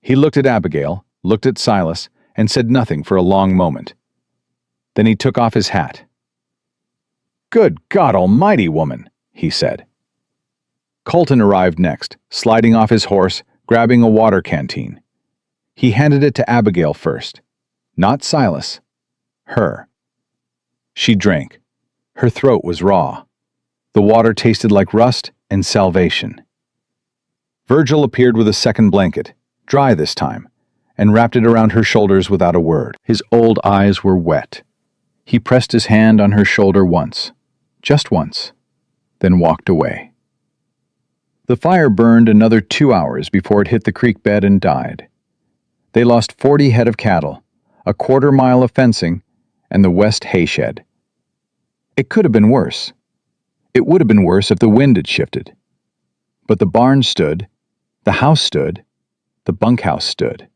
He looked at Abigail, looked at Silas, and said nothing for a long moment. Then he took off his hat. "Good God Almighty, woman," he said. Colton arrived next, sliding off his horse, grabbing a water canteen. He handed it to Abigail first. Not Silas. Her. She drank. Her throat was raw. The water tasted like rust and salvation. Virgil appeared with a second blanket, dry this time, and wrapped it around her shoulders without a word. His old eyes were wet. He pressed his hand on her shoulder once, just once, then walked away. The fire burned another 2 hours before it hit the creek bed and died. They lost 40 head of cattle, a quarter-mile of fencing, and the west hayshed. It could have been worse. It would have been worse if the wind had shifted. But the barn stood, the house stood, the bunkhouse stood.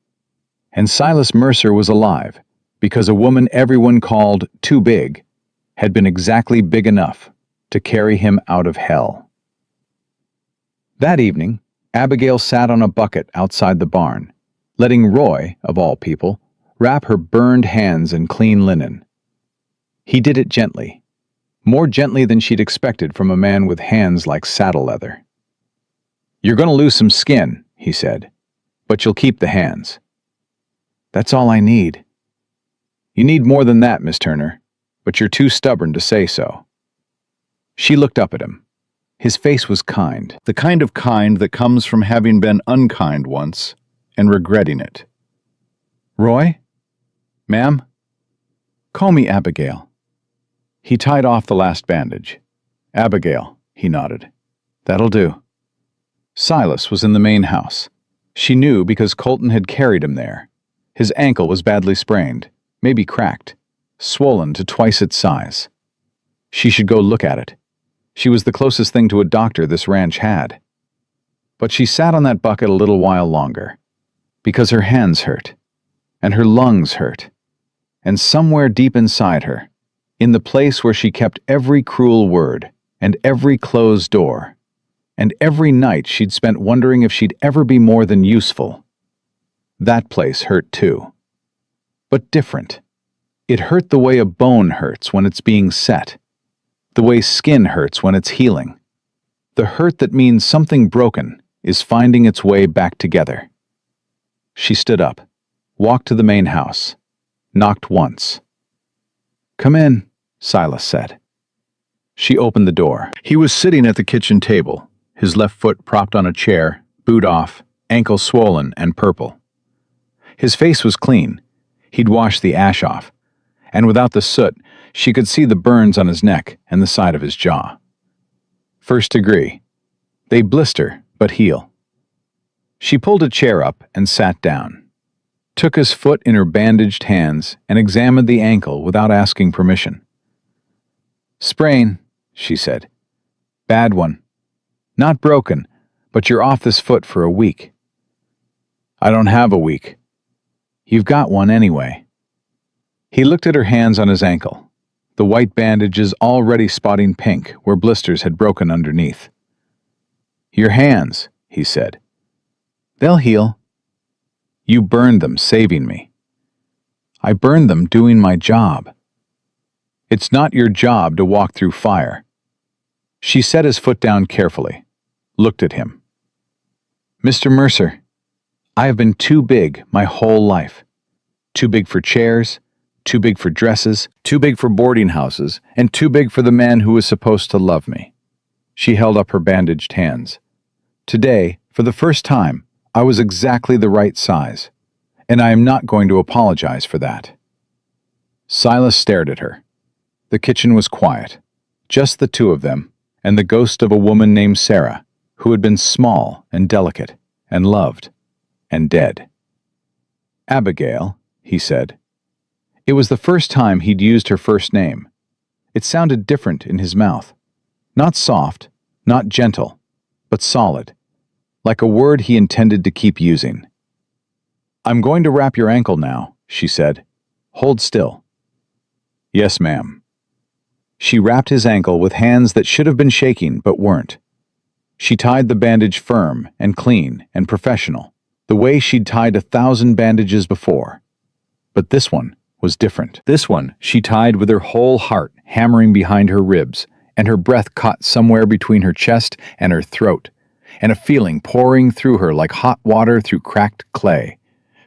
And Silas Mercer was alive, because a woman everyone called too big had been exactly big enough to carry him out of hell. That evening, Abigail sat on a bucket outside the barn, letting Roy, of all people, wrap her burned hands in clean linen. He did it gently, more gently than she'd expected from a man with hands like saddle leather. "You're going to lose some skin," he said, "but you'll keep the hands." "That's all I need." "You need more than that, Miss Turner, but you're too stubborn to say so." She looked up at him. His face was kind, the kind of kind that comes from having been unkind once and regretting it. "Roy? Ma'am? Call me Abigail." He tied off the last bandage. "Abigail," he nodded. "That'll do." Silas was in the main house. She knew because Colton had carried him there. His ankle was badly sprained, maybe cracked, swollen to twice its size. She should go look at it. She was the closest thing to a doctor this ranch had. But she sat on that bucket a little while longer, because her hands hurt, and her lungs hurt, And somewhere deep inside her, in the place where she kept every cruel word and every closed door, and every night she'd spent wondering if she'd ever be more than useful, that place hurt too. But different. It hurt the way a bone hurts when it's being set, the way skin hurts when it's healing. The hurt that means something broken is finding its way back together. She stood up, walked to the main house, knocked once. "Come in," Silas said. She opened the door. He was sitting at the kitchen table, his left foot propped on a chair, boot off, ankle swollen and purple. His face was clean. He'd washed the ash off, and without the soot, she could see the burns on his neck and the side of his jaw. First degree. They blister, but heal. She pulled a chair up and sat down, took his foot in her bandaged hands and examined the ankle without asking permission. "Sprain," she said. "Bad one. Not broken, but you're off this foot for a week." "I don't have a week." "You've got one anyway." He looked at her hands on his ankle, the white bandages already spotting pink where blisters had broken underneath. "Your hands," he said. "They'll heal." "You burned them saving me." "I burned them doing my job." "It's not your job to walk through fire." She set his foot down carefully, looked at him. "Mr. Mercer, I have been too big my whole life. Too big for chairs, too big for dresses, too big for boarding houses, and too big for the man who was supposed to love me." She held up her bandaged hands. "Today, for the first time, I was exactly the right size, and I am not going to apologize for that." Silas stared at her. The kitchen was quiet, just the two of them, and the ghost of a woman named Sarah, who had been small and delicate, and loved, and dead. "Abigail," he said. It was the first time he'd used her first name. It sounded different in his mouth. Not soft, not gentle, but solid, like a word he intended to keep using. "I'm going to wrap your ankle now," she said. "Hold still." "Yes, ma'am." She wrapped his ankle with hands that should have been shaking but weren't. She tied the bandage firm and clean and professional, the way she'd tied 1,000 bandages before. But this one was different. This one she tied with her whole heart hammering behind her ribs, and her breath caught somewhere between her chest and her throat, and a feeling pouring through her like hot water through cracked clay,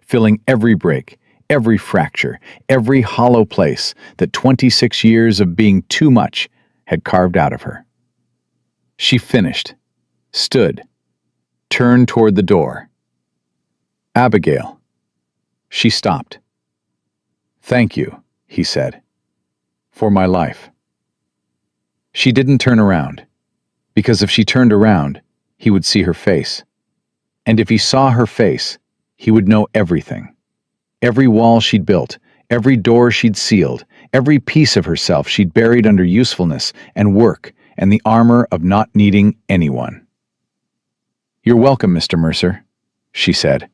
filling every break, every fracture, every hollow place that 26 years of being too much had carved out of her. She finished, stood, turned toward the door. "Abigail." She stopped. "Thank you," he said, "for my life." She didn't turn around, because if she turned around, he would see her face. And if he saw her face, he would know everything. Every wall she'd built, every door she'd sealed, every piece of herself she'd buried under usefulness and work and the armor of not needing anyone. "You're welcome, Mr. Mercer," she said.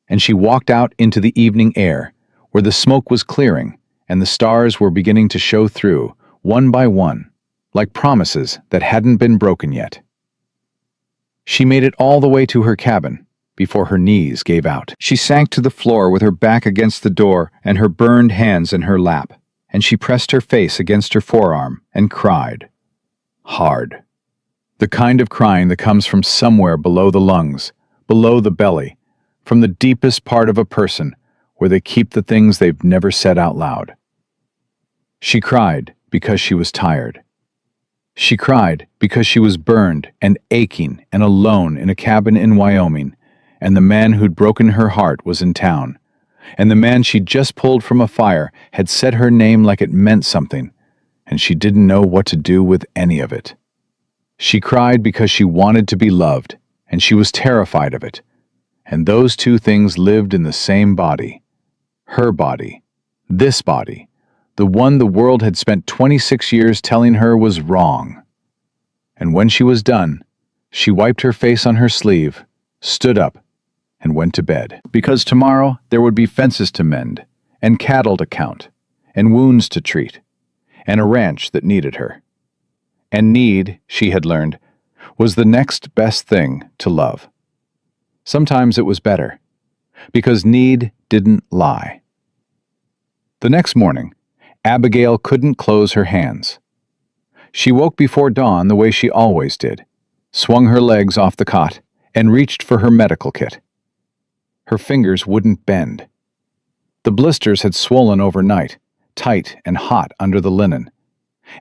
And she walked out into the evening air, where the smoke was clearing and the stars were beginning to show through, one by one, like promises that hadn't been broken yet. She made it all the way to her cabin before her knees gave out. She sank to the floor with her back against the door and her burned hands in her lap, and she pressed her face against her forearm and cried. Hard. The kind of crying that comes from somewhere below the lungs, below the belly, from the deepest part of a person where they keep the things they've never said out loud. She cried because she was tired. She cried because she was burned and aching and alone in a cabin in Wyoming, and the man who'd broken her heart was in town, and the man she'd just pulled from a fire had said her name like it meant something, and she didn't know what to do with any of it. She cried because she wanted to be loved, and she was terrified of it, and those two things lived in the same body. Her body, this body, the one the world had spent 26 years telling her was wrong. And when she was done, she wiped her face on her sleeve, stood up, and went to bed. Because tomorrow there would be fences to mend, and cattle to count, and wounds to treat, and a ranch that needed her. And need, she had learned, was the next best thing to love. Sometimes it was better, because need didn't lie. The next morning, Abigail couldn't close her hands. She woke before dawn the way she always did, swung her legs off the cot, and reached for her medical kit. Her fingers wouldn't bend. The blisters had swollen overnight, tight and hot under the linen,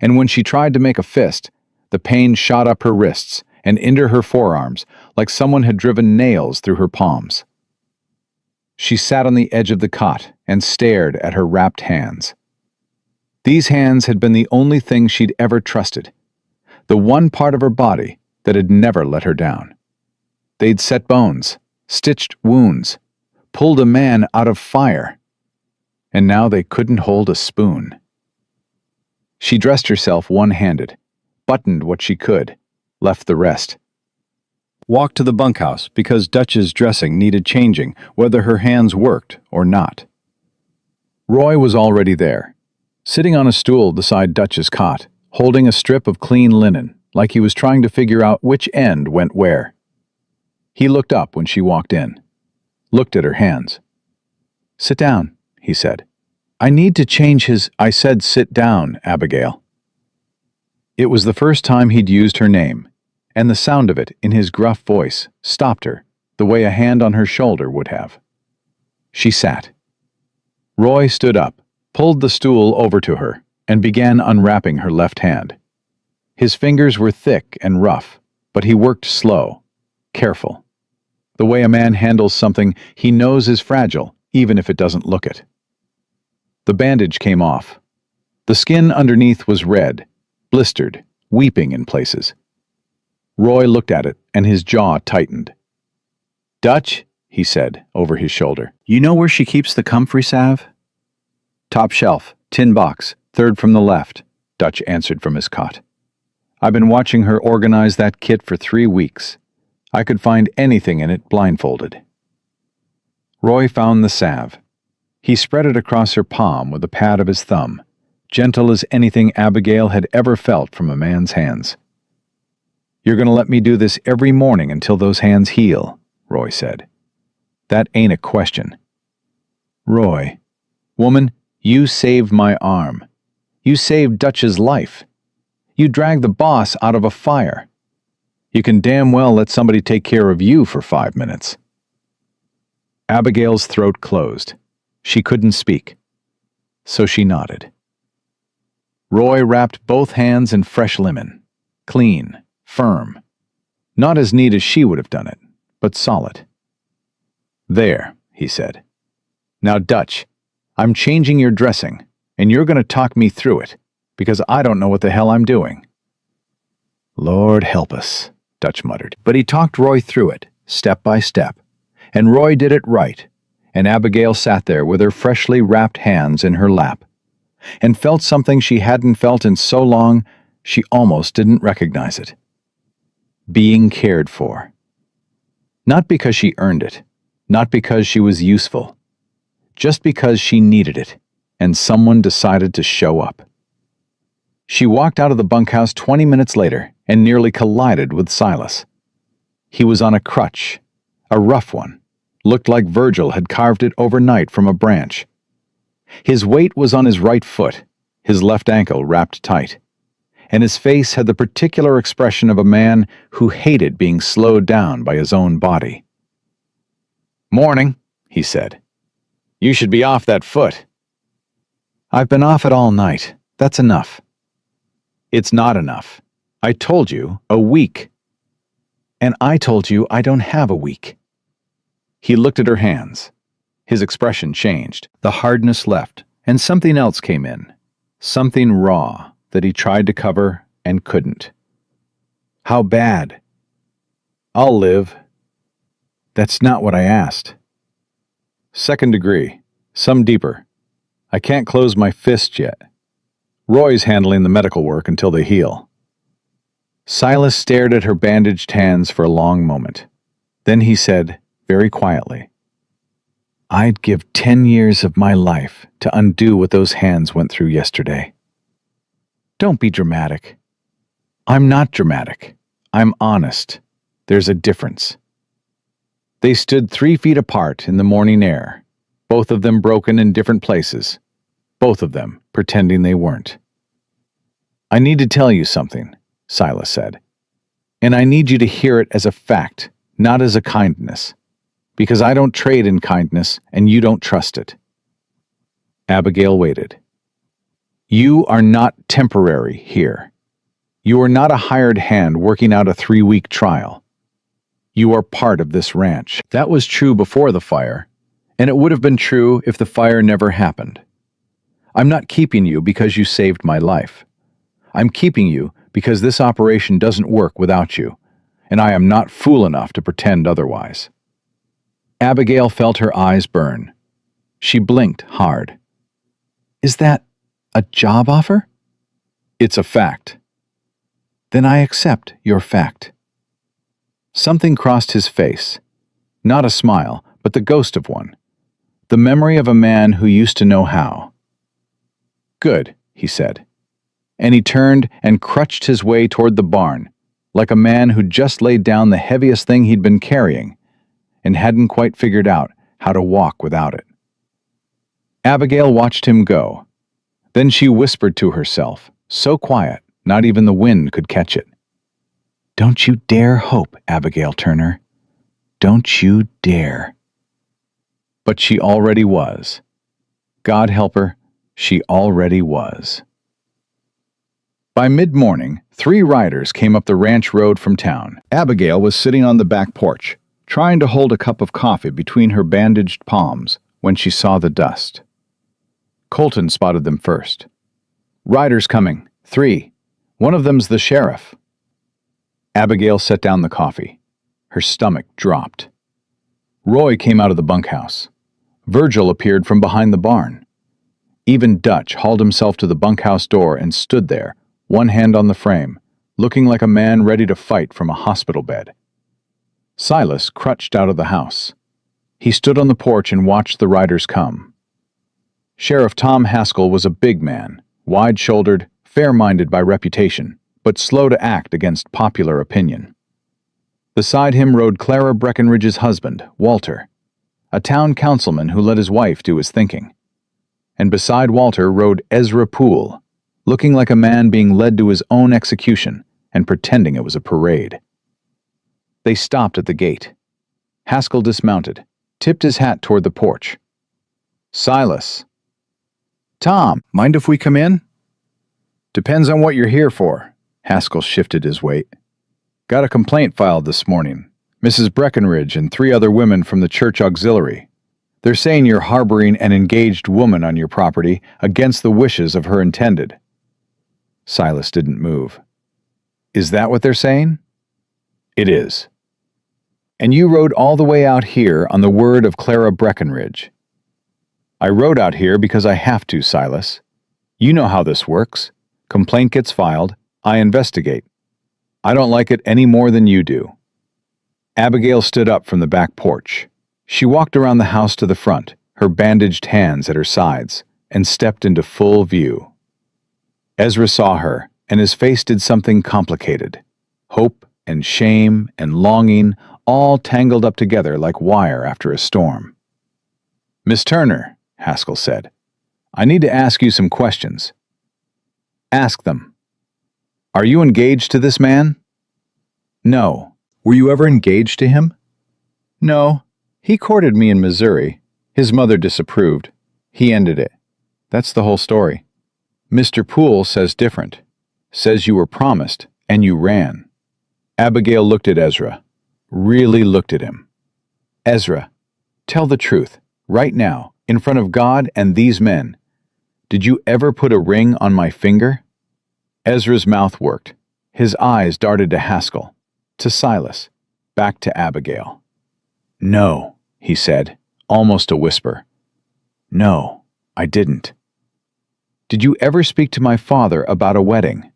and when she tried to make a fist, the pain shot up her wrists and into her forearms like someone had driven nails through her palms. She sat on the edge of the cot and stared at her wrapped hands. These hands had been the only thing she'd ever trusted, the one part of her body that had never let her down. They'd set bones, stitched wounds, pulled a man out of fire, and now they couldn't hold a spoon. She dressed herself one-handed, buttoned what she could, left the rest. Walked to the bunkhouse because Dutch's dressing needed changing, whether her hands worked or not. Roy was already there, sitting on a stool beside Dutch's cot, holding a strip of clean linen, like he was trying to figure out which end went where. He looked up when she walked in, looked at her hands. "Sit down," he said. "I need to change his—" "I said sit down, Abigail." It was the first time he'd used her name, and the sound of it in his gruff voice stopped her the way a hand on her shoulder would have. She sat. Roy stood up, pulled the stool over to her, and began unwrapping her left hand. His fingers were thick and rough, but he worked slow, careful. The way a man handles something he knows is fragile, even if it doesn't look it. The bandage came off. The skin underneath was red, blistered, weeping in places. Roy looked at it, and his jaw tightened. "Dutch," he said, over his shoulder. "You know where she keeps the comfrey salve?" "Top shelf, tin box, third from the left," Dutch answered from his cot. "I've been watching her organize that kit for 3 weeks. I could find anything in it blindfolded." Roy found the salve. He spread it across her palm with the pad of his thumb, gentle as anything Abigail had ever felt from a man's hands. "You're going to let me do this every morning until those hands heal," Roy said. "That ain't a question." "Roy, woman, you saved my arm. You saved Dutch's life. You dragged the boss out of a fire. You can damn well let somebody take care of you for 5 minutes." Abigail's throat closed. She couldn't speak. So she nodded. Roy wrapped both hands in fresh linen. Clean, firm. Not as neat as she would have done it, but solid. "There," he said. "Now, Dutch, I'm changing your dressing, and you're going to talk me through it, because I don't know what the hell I'm doing." "Lord help us," Dutch muttered. But he talked Roy through it, step by step, and Roy did it right, and Abigail sat there with her freshly wrapped hands in her lap, and felt something she hadn't felt in so long she almost didn't recognize it. Being cared for. Not because she earned it, not because she was useful, just because she needed it, and someone decided to show up. She walked out of the bunkhouse 20 minutes later and nearly collided with Silas. He was on a crutch, a rough one, looked like Virgil had carved it overnight from a branch. His weight was on his right foot, his left ankle wrapped tight, and his face had the particular expression of a man who hated being slowed down by his own body. "Morning," he said. "You should be off that foot." "I've been off it all night. That's enough." "It's not enough. I told you a week." "And I told you I don't have a week." He looked at her hands. His expression changed. The hardness left, and something else came in. Something raw that he tried to cover and couldn't. "How bad?" "I'll live." "That's not what I asked." "2nd degree. Some deeper. I can't close my fist yet. Roy's handling the medical work until they heal." Silas stared at her bandaged hands for a long moment. Then he said, very quietly, I'd give 10 years of my life to undo what those hands went through yesterday. Don't be dramatic. I'm not dramatic. I'm honest. There's a difference. They stood 3 feet apart in the morning air, both of them broken in different places, both of them pretending they weren't. I need to tell you something, Silas said, and I need you to hear it as a fact, not as a kindness, because I don't trade in kindness and you don't trust it. Abigail waited. You are not temporary here. You are not a hired hand working out a 3-week trial. You are part of this ranch. That was true before the fire, and it would have been true if the fire never happened. I'm not keeping you because you saved my life. I'm keeping you because this operation doesn't work without you, and I am not fool enough to pretend otherwise. Abigail felt her eyes burn. She blinked hard. Is that a job offer? It's a fact. Then I accept your fact. Something crossed his face. Not a smile, but the ghost of one. The memory of a man who used to know how. Good, he said. And he turned and crutched his way toward the barn, like a man who'd just laid down the heaviest thing he'd been carrying and hadn't quite figured out how to walk without it. Abigail watched him go. Then she whispered to herself, so quiet, not even the wind could catch it. Don't you dare hope, Abigail Turner. Don't you dare. But she already was. God help her, she already was. By mid-morning, 3 riders came up the ranch road from town. Abigail was sitting on the back porch, trying to hold a cup of coffee between her bandaged palms when she saw the dust. Colton spotted them first. Riders coming, 3. One of them's the sheriff. Abigail set down the coffee. Her stomach dropped. Roy came out of the bunkhouse. Virgil appeared from behind the barn. Even Dutch hauled himself to the bunkhouse door and stood there, one hand on the frame, looking like a man ready to fight from a hospital bed. Silas crutched out of the house. He stood on the porch and watched the riders come. Sheriff Tom Haskell was a big man, wide-shouldered, fair-minded by reputation, but slow to act against popular opinion. Beside him rode Clara Breckenridge's husband, Walter, a town councilman who let his wife do his thinking. And beside Walter rode Ezra Poole, looking like a man being led to his own execution and pretending it was a parade. They stopped at the gate. Haskell dismounted, tipped his hat toward the porch. Silas. Tom, mind if we come in? Depends on what you're here for. Haskell shifted his weight. Got a complaint filed this morning. Mrs. Breckenridge and 3 other women from the church auxiliary. They're saying you're harboring an engaged woman on your property against the wishes of her intended. Silas didn't move. Is that what they're saying? It is. And you rode all the way out here on the word of Clara Breckenridge. I rode out here because I have to, Silas. You know how this works. Complaint gets filed, I investigate. I don't like it any more than you do. Abigail stood up from the back porch. She walked around the house to the front, her bandaged hands at her sides, and stepped into full view. Ezra saw her, and his face did something complicated. Hope and shame and longing all tangled up together like wire after a storm. Miss Turner, Haskell said, I need to ask you some questions. Ask them. Are you engaged to this man? No. Were you ever engaged to him? No. He courted me in Missouri. His mother disapproved. He ended it. That's the whole story. Mr. Poole says different. Says you were promised, and you ran. Abigail looked at Ezra. Really looked at him. Ezra, tell the truth, right now, in front of God and these men. Did you ever put a ring on my finger? Ezra's mouth worked. His eyes darted to Haskell, to Silas, back to Abigail. No, he said, almost a whisper. No, I didn't. Did you ever speak to my father about a wedding?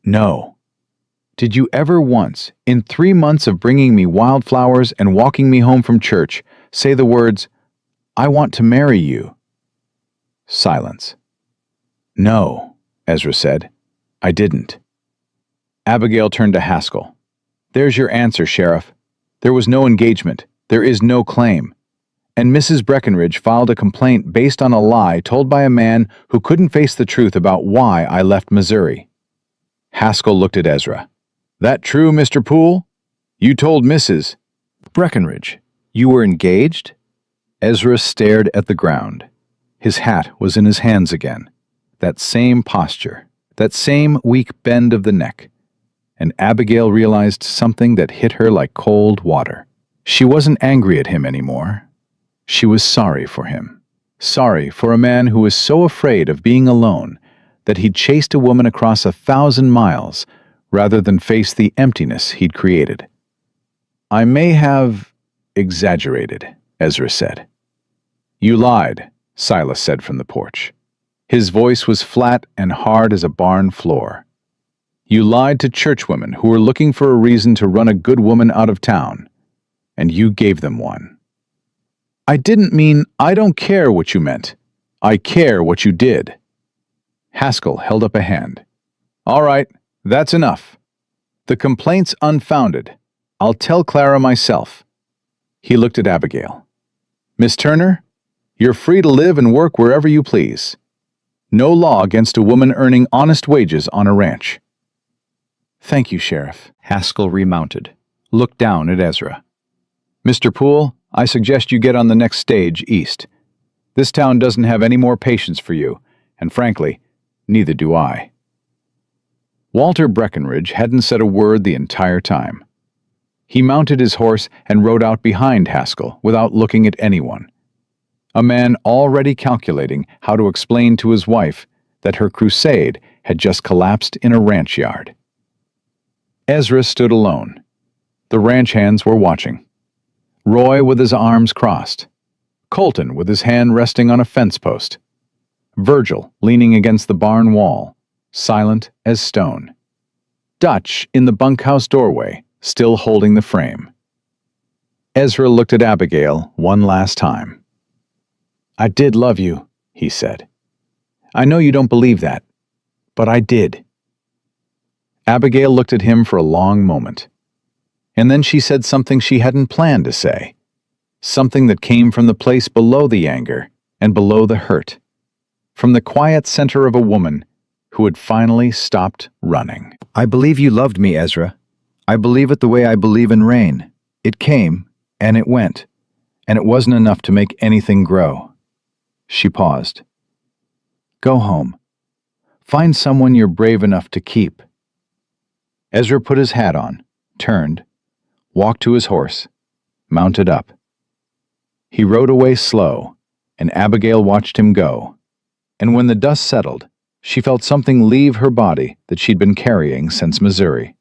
No. Did you ever once, in 3 months of bringing me wildflowers and walking me home from church, say the words, I want to marry you." Silence. "No," Ezra said. "I didn't." Abigail turned to Haskell. "There's your answer, Sheriff. There was no engagement. There is no claim. And Mrs. Breckenridge filed a complaint based on a lie told by a man who couldn't face the truth about why I left Missouri." Haskell looked at Ezra. "That true, Mr. Poole? You told Mrs. Breckenridge you were engaged?" Ezra stared at the ground. His hat was in his hands again. That same posture, that same weak bend of the neck. And Abigail realized something that hit her like cold water. She wasn't angry at him anymore. She was sorry for him. Sorry for a man who was so afraid of being alone that he'd chased a woman across 1,000 miles rather than face the emptiness he'd created. "I may have exaggerated," Ezra said. "You lied," Silas said from the porch. His voice was flat and hard as a barn floor. "You lied to churchwomen who were looking for a reason to run a good woman out of town, and you gave them one." "I didn't mean I don't care what you meant. I care what you did." Haskell held up a hand. "All right, that's enough. The complaint's unfounded. I'll tell Clara myself." He looked at Abigail. "Miss Turner, you're free to live and work wherever you please. No law against a woman earning honest wages on a ranch." "Thank you, Sheriff." Haskell remounted, looked down at Ezra. "Mr. Poole, I suggest you get on the next stage east. This town doesn't have any more patience for you, and frankly, neither do I." Walter Breckenridge hadn't said a word the entire time. He mounted his horse and rode out behind Haskell without looking at anyone. A man already calculating how to explain to his wife that her crusade had just collapsed in a ranch yard. Ezra stood alone. The ranch hands were watching. Roy with his arms crossed. Colton with his hand resting on a fence post. Virgil leaning against the barn wall, silent as stone. Dutch in the bunkhouse doorway, still holding the frame. Ezra looked at Abigail one last time. "I did love you," he said. "I know you don't believe that, but I did." Abigail looked at him for a long moment. And then she said something she hadn't planned to say. Something that came from the place below the anger and below the hurt. From the quiet center of a woman who had finally stopped running. "I believe you loved me, Ezra. I believe it the way I believe in rain. It came, and it went, and it wasn't enough to make anything grow." She paused. "Go home. Find someone you're brave enough to keep." Ezra put his hat on, turned, walked to his horse, mounted up. He rode away slow, and Abigail watched him go. And when the dust settled, she felt something leave her body that she'd been carrying since Missouri.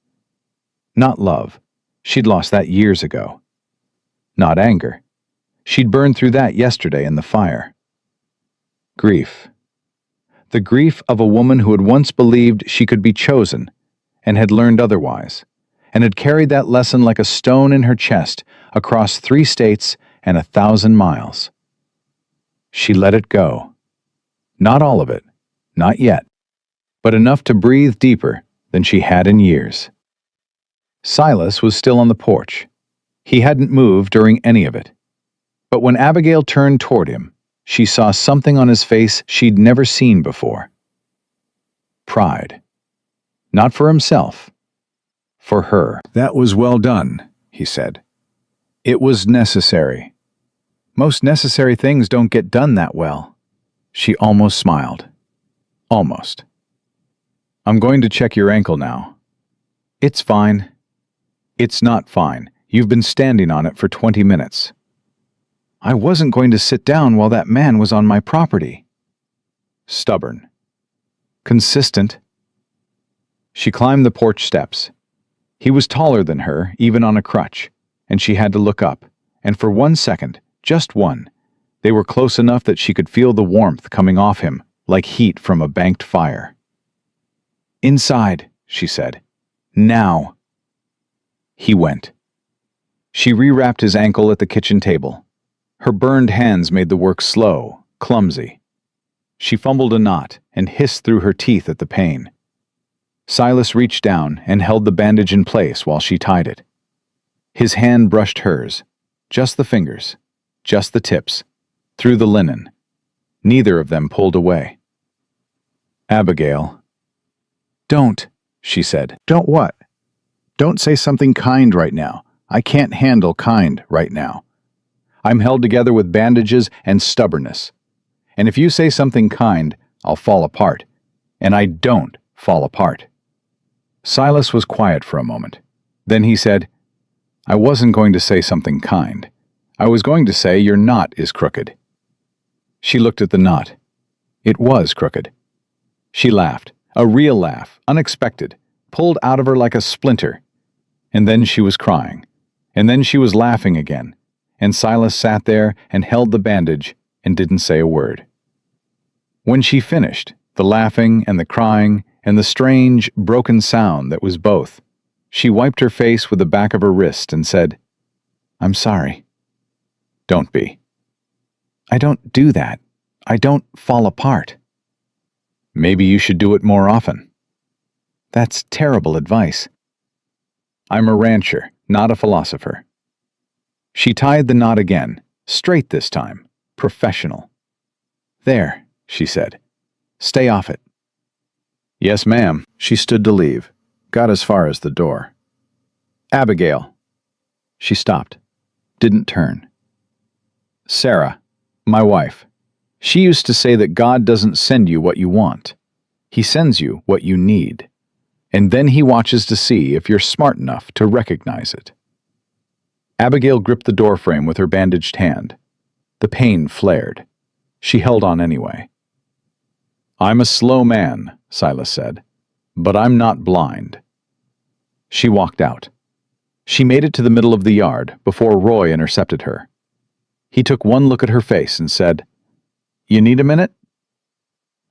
Not love. She'd lost that years ago. Not anger. She'd burned through that yesterday in the fire. Grief. The grief of a woman who had once believed she could be chosen and had learned otherwise, and had carried that lesson like a stone in her chest across 3 states and 1,000 miles. She let it go. Not all of it, not yet, but enough to breathe deeper than she had in years. Silas was still on the porch. He hadn't moved during any of it. But when Abigail turned toward him, she saw something on his face she'd never seen before. Pride. Not for himself. For her. "That was well done," he said. "It was necessary. Most necessary things don't get done that well." She almost smiled. Almost. "I'm going to check your ankle now." "It's fine." "It's not fine. You've been standing on it for 20 minutes. "I wasn't going to sit down while that man was on my property." Stubborn. Consistent. She climbed the porch steps. He was taller than her, even on a crutch, and she had to look up, and for 1 second, just one, they were close enough that she could feel the warmth coming off him, like heat from a banked fire. "Inside," she said. "Now." He went. She rewrapped his ankle at the kitchen table. Her burned hands made the work slow, clumsy. She fumbled a knot and hissed through her teeth at the pain. Silas reached down and held the bandage in place while she tied it. His hand brushed hers, just the fingers, just the tips, through the linen. Neither of them pulled away. "Abigail." "Don't," she said. "Don't what?" "Don't say something kind right now. I can't handle kind right now. I'm held together with bandages and stubbornness. And if you say something kind, I'll fall apart. And I don't fall apart." Silas was quiet for a moment. Then he said, "I wasn't going to say something kind. I was going to say your knot is crooked." She looked at the knot. It was crooked. She laughed, a real laugh, unexpected, pulled out of her like a splinter. And then she was crying. And then she was laughing again. And Silas sat there and held the bandage and didn't say a word. When she finished, the laughing and the crying and the strange, broken sound that was both, she wiped her face with the back of her wrist and said, "I'm sorry." "Don't be." "I don't do that. I don't fall apart." "Maybe you should do it more often." "That's terrible advice." "I'm a rancher, not a philosopher." She tied the knot again, straight this time, professional. "There," she said. "Stay off it." "Yes, ma'am." She stood to leave, got as far as the door. "Abigail." She stopped, didn't turn. "Sarah, my wife. She used to say that God doesn't send you what you want. He sends you what you need. And then he watches to see if you're smart enough to recognize it." Abigail gripped the doorframe with her bandaged hand. The pain flared. She held on anyway. "I'm a slow man," Silas said, "but I'm not blind." She walked out. She made it to the middle of the yard before Roy intercepted her. He took one look at her face and said, "You need a minute?"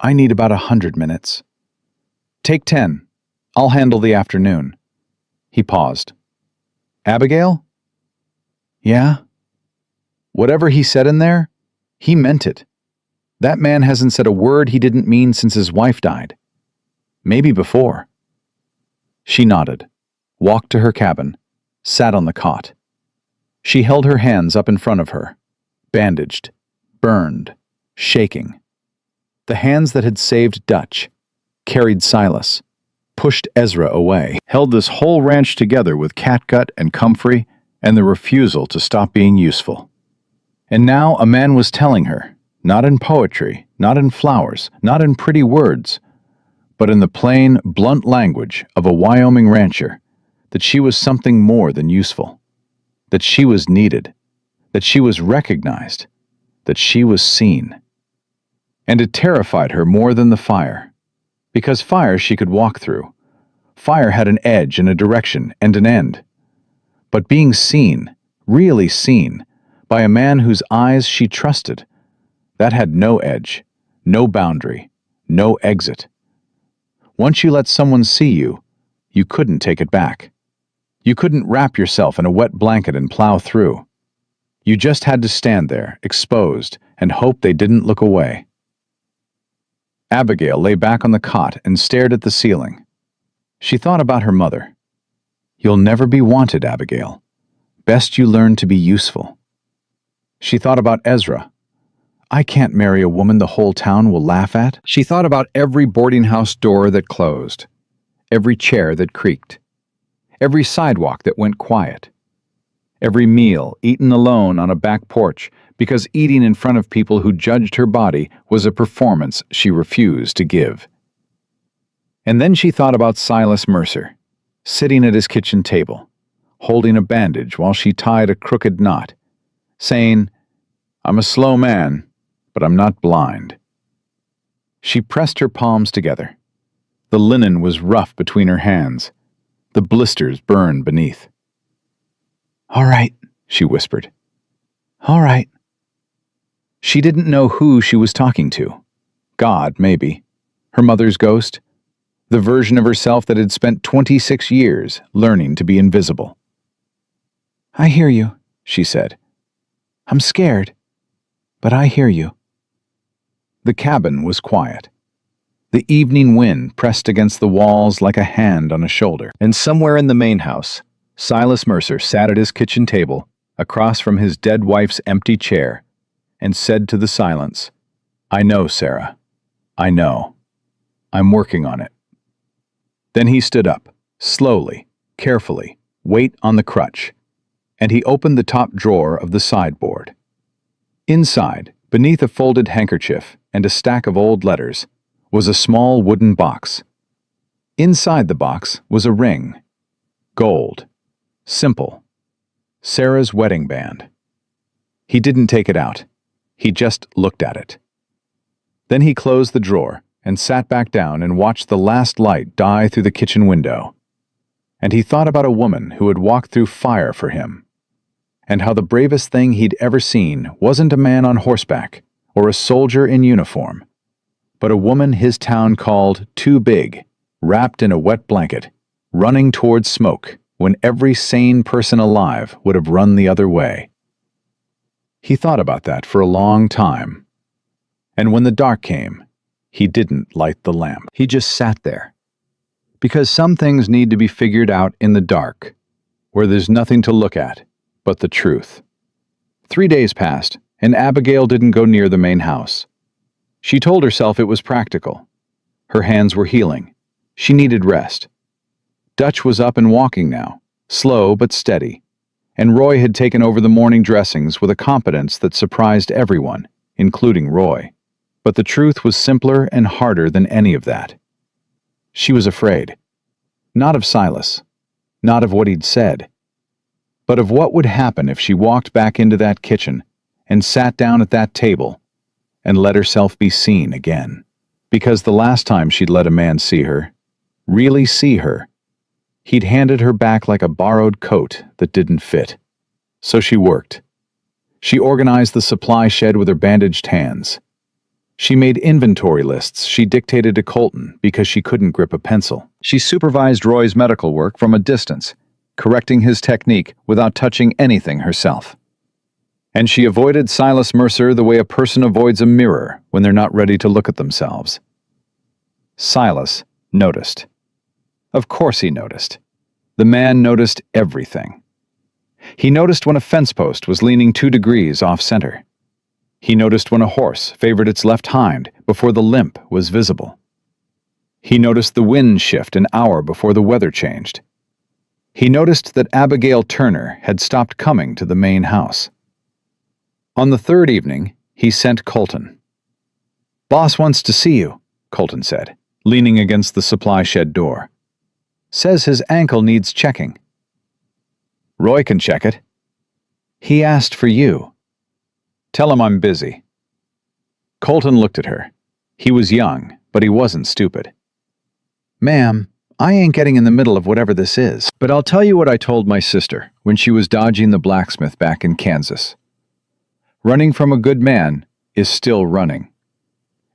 "I need about 100 minutes." "Take 10. I'll handle the afternoon." He paused. "Abigail?" "Yeah?" Whatever he said in there, he meant it. That man hasn't said a word he didn't mean since his wife died. Maybe before. She nodded, walked to her cabin, sat on the cot. She held her hands up in front of her, bandaged, burned, shaking. The hands that had saved Dutch, carried Silas, pushed Ezra away, held this whole ranch together with catgut and comfrey and the refusal to stop being useful. And now a man was telling her, not in poetry, not in flowers, not in pretty words, but in the plain, blunt language of a Wyoming rancher, that she was something more than useful, that she was needed, that she was recognized, that she was seen. And it terrified her more than the fire, because fire she could walk through. Fire had an edge and a direction and an end. But being seen, really seen, by a man whose eyes she trusted, that had no edge, no boundary, no exit. Once you let someone see you, you couldn't take it back. You couldn't wrap yourself in a wet blanket and plow through. You just had to stand there, exposed, and hope they didn't look away. Abigail lay back on the cot and stared at the ceiling. She thought about her mother. "You'll never be wanted, Abigail. Best you learn to be useful." She thought about Ezra. "I can't marry a woman the whole town will laugh at." She thought about every boarding house door that closed, every chair that creaked, every sidewalk that went quiet, every meal eaten alone on a back porch because eating in front of people who judged her body was a performance she refused to give. And then she thought about Silas Mercer, sitting at his kitchen table, holding a bandage while she tied a crooked knot, saying, "I'm a slow man, but I'm not blind." She pressed her palms together. The linen was rough between her hands. The blisters burned beneath. "All right," she whispered. "All right." She didn't know who she was talking to. God, maybe. Her mother's ghost. The version of herself that had spent 26 years learning to be invisible. "I hear you," she said. "I'm scared." But I hear you." The cabin was quiet. The evening wind pressed against the walls like a hand on a shoulder. And somewhere in the main house, Silas Mercer sat at his kitchen table, across from his dead wife's empty chair, and said to the silence, "I know, Sarah. I know. I'm working on it." Then he stood up, slowly, carefully, weight on the crutch, and he opened the top drawer of the sideboard. Inside, beneath a folded handkerchief and a stack of old letters, was a small wooden box. Inside the box was a ring. Gold. Simple. Sarah's wedding band. He didn't take it out. He just looked at it. Then he closed the drawer and sat back down and watched the last light die through the kitchen window. And he thought about a woman who had walked through fire for him, and how the bravest thing he'd ever seen wasn't a man on horseback or a soldier in uniform, but a woman his town called Too Big, wrapped in a wet blanket, running towards smoke when every sane person alive would have run the other way. He thought about that for a long time, and when the dark came, he didn't light the lamp. He just sat there. Because some things need to be figured out in the dark, where there's nothing to look at but the truth. 3 days passed, and Abigail didn't go near the main house. She told herself it was practical. Her hands were healing. She needed rest. Dutch was up and walking now, slow but steady, and Roy had taken over the morning dressings with a competence that surprised everyone, including Roy. But the truth was simpler and harder than any of that. She was afraid. Not of Silas, not of what he'd said, but of what would happen if she walked back into that kitchen and sat down at that table and let herself be seen again. Because the last time she'd let a man see her, really see her, he'd handed her back like a borrowed coat that didn't fit. So she worked. She organized the supply shed with her bandaged hands. She made inventory lists she dictated to Colton because she couldn't grip a pencil. She supervised Roy's medical work from a distance, correcting his technique without touching anything herself. And she avoided Silas Mercer the way a person avoids a mirror when they're not ready to look at themselves. Silas noticed. Of course he noticed. The man noticed everything. He noticed when a fence post was leaning 2 degrees off-center. He noticed when a horse favored its left hind before the limp was visible. He noticed the wind shift an hour before the weather changed. He noticed that Abigail Turner had stopped coming to the main house. On the 3rd evening, he sent Colton. "Boss wants to see you," Colton said, leaning against the supply shed door. "Says his ankle needs checking." "Roy can check it." "He asked for you." "Tell him I'm busy." Colton looked at her. He was young, but he wasn't stupid. "Ma'am, I ain't getting in the middle of whatever this is, but I'll tell you what I told my sister when she was dodging the blacksmith back in Kansas. Running from a good man is still running,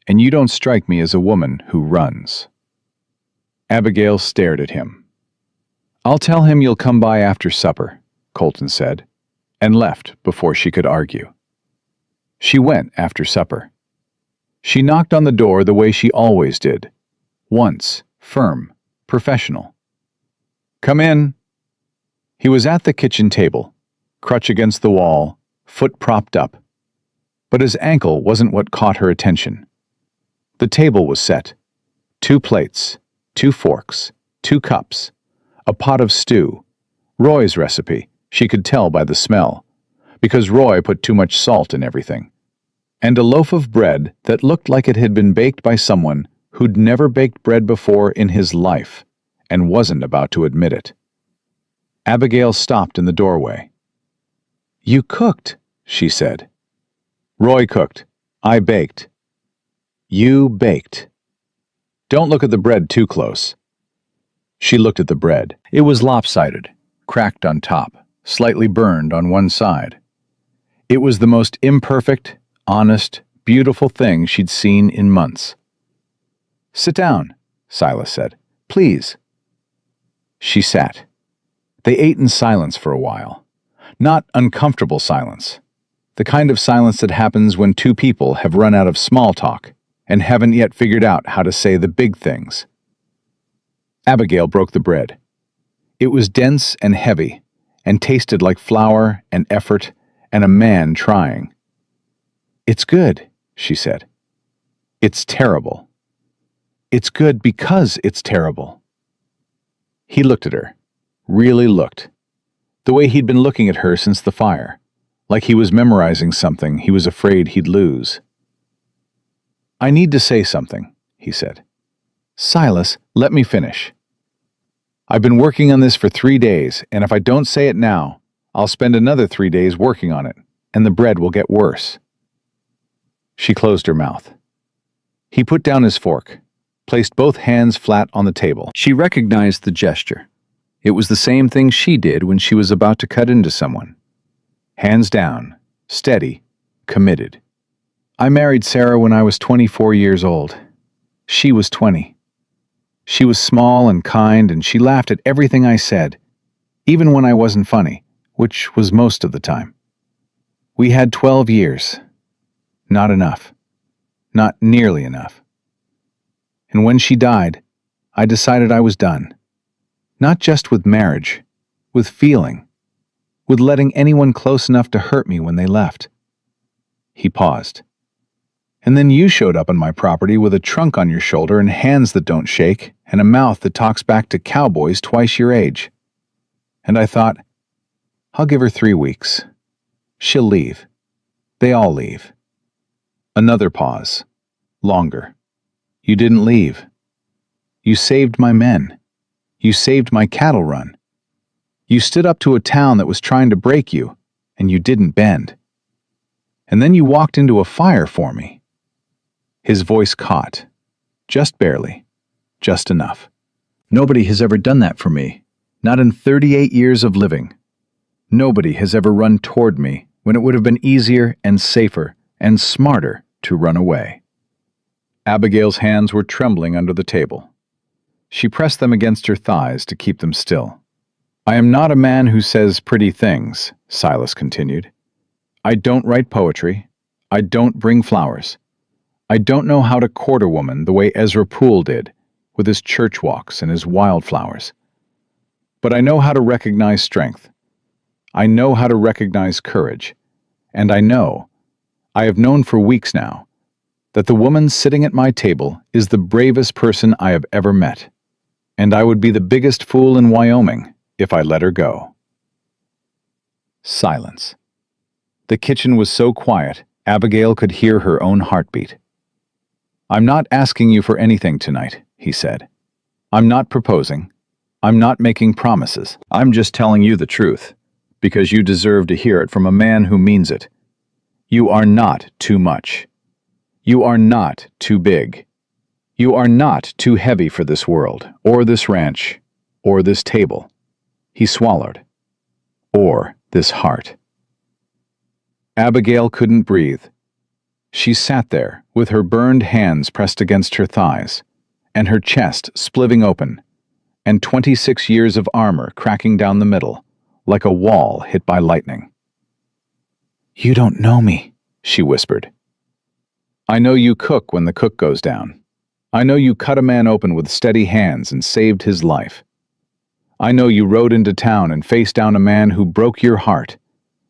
and you don't strike me as a woman who runs." Abigail stared at him. "I'll tell him you'll come by after supper," Colton said, and left before she could argue. She went after supper. She knocked on the door the way she always did. Once, firm, professional. "Come in." He was at the kitchen table, crutch against the wall, foot propped up. But his ankle wasn't what caught her attention. The table was set. 2 plates, 2 forks, 2 cups, a pot of stew. Roy's recipe, she could tell by the smell, because Roy put too much salt in everything. And a loaf of bread that looked like it had been baked by someone who'd never baked bread before in his life and wasn't about to admit it. Abigail stopped in the doorway. "You cooked," she said. "Roy cooked. I baked." "You baked. Don't look at the bread too close." She looked at the bread. It was lopsided, cracked on top, slightly burned on one side. It was the most imperfect, honest, beautiful thing she'd seen in months. "Sit down," Silas said. "Please." She sat. They ate in silence for a while. Not uncomfortable silence. The kind of silence that happens when two people have run out of small talk and haven't yet figured out how to say the big things. Abigail broke the bread. It was dense and heavy, and tasted like flour and effort and a man trying. "It's good," she said. "It's terrible. It's good because it's terrible." He looked at her, really looked, the way he'd been looking at her since the fire, like he was memorizing something he was afraid he'd lose. "I need to say something," he said. "Silas, let me finish. I've been working on this for 3 days, and if I don't say it now, I'll spend another 3 days working on it, and the bread will get worse." She closed her mouth. He put down his fork, placed both hands flat on the table. She recognized the gesture. It was the same thing she did when she was about to cut into someone. Hands down, steady, committed. "I married Sarah when I was 24 years old. She was 20. She was small and kind, and she laughed at everything I said, even when I wasn't funny, which was most of the time. We had 12 years. Not enough. Not nearly enough. And when she died, I decided I was done. Not just with marriage, with feeling, with letting anyone close enough to hurt me when they left." He paused. "And then you showed up on my property with a trunk on your shoulder and hands that don't shake and a mouth that talks back to cowboys twice your age. And I thought, I'll give her 3 weeks. She'll leave. They all leave." Another pause. Longer. "You didn't leave. You saved my men. You saved my cattle run. You stood up to a town that was trying to break you, and you didn't bend. And then you walked into a fire for me." His voice caught. Just barely. Just enough. "Nobody has ever done that for me. Not in 38 years of living. Nobody has ever run toward me when it would have been easier and safer and smarter to run away." Abigail's hands were trembling under the table. She pressed them against her thighs to keep them still. "I am not a man who says pretty things," Silas continued. "I don't write poetry. I don't bring flowers. I don't know how to court a woman the way Ezra Poole did, with his church walks and his wildflowers. But I know how to recognize strength. I know how to recognize courage. And I have known for weeks now, that the woman sitting at my table is the bravest person I have ever met. And I would be the biggest fool in Wyoming if I let her go." Silence. The kitchen was so quiet, Abigail could hear her own heartbeat. "I'm not asking you for anything tonight," he said. "I'm not proposing. I'm not making promises. I'm just telling you the truth, because you deserve to hear it from a man who means it. You are not too much. You are not too big. You are not too heavy for this world, or this ranch, or this table." He swallowed. "Or this heart." Abigail couldn't breathe. She sat there, with her burned hands pressed against her thighs, and her chest splitting open, and 26 years of armor cracking down the middle, like a wall hit by lightning. "You don't know me," she whispered. "I know you cook when the cook goes down. I know you cut a man open with steady hands and saved his life. I know you rode into town and faced down a man who broke your heart,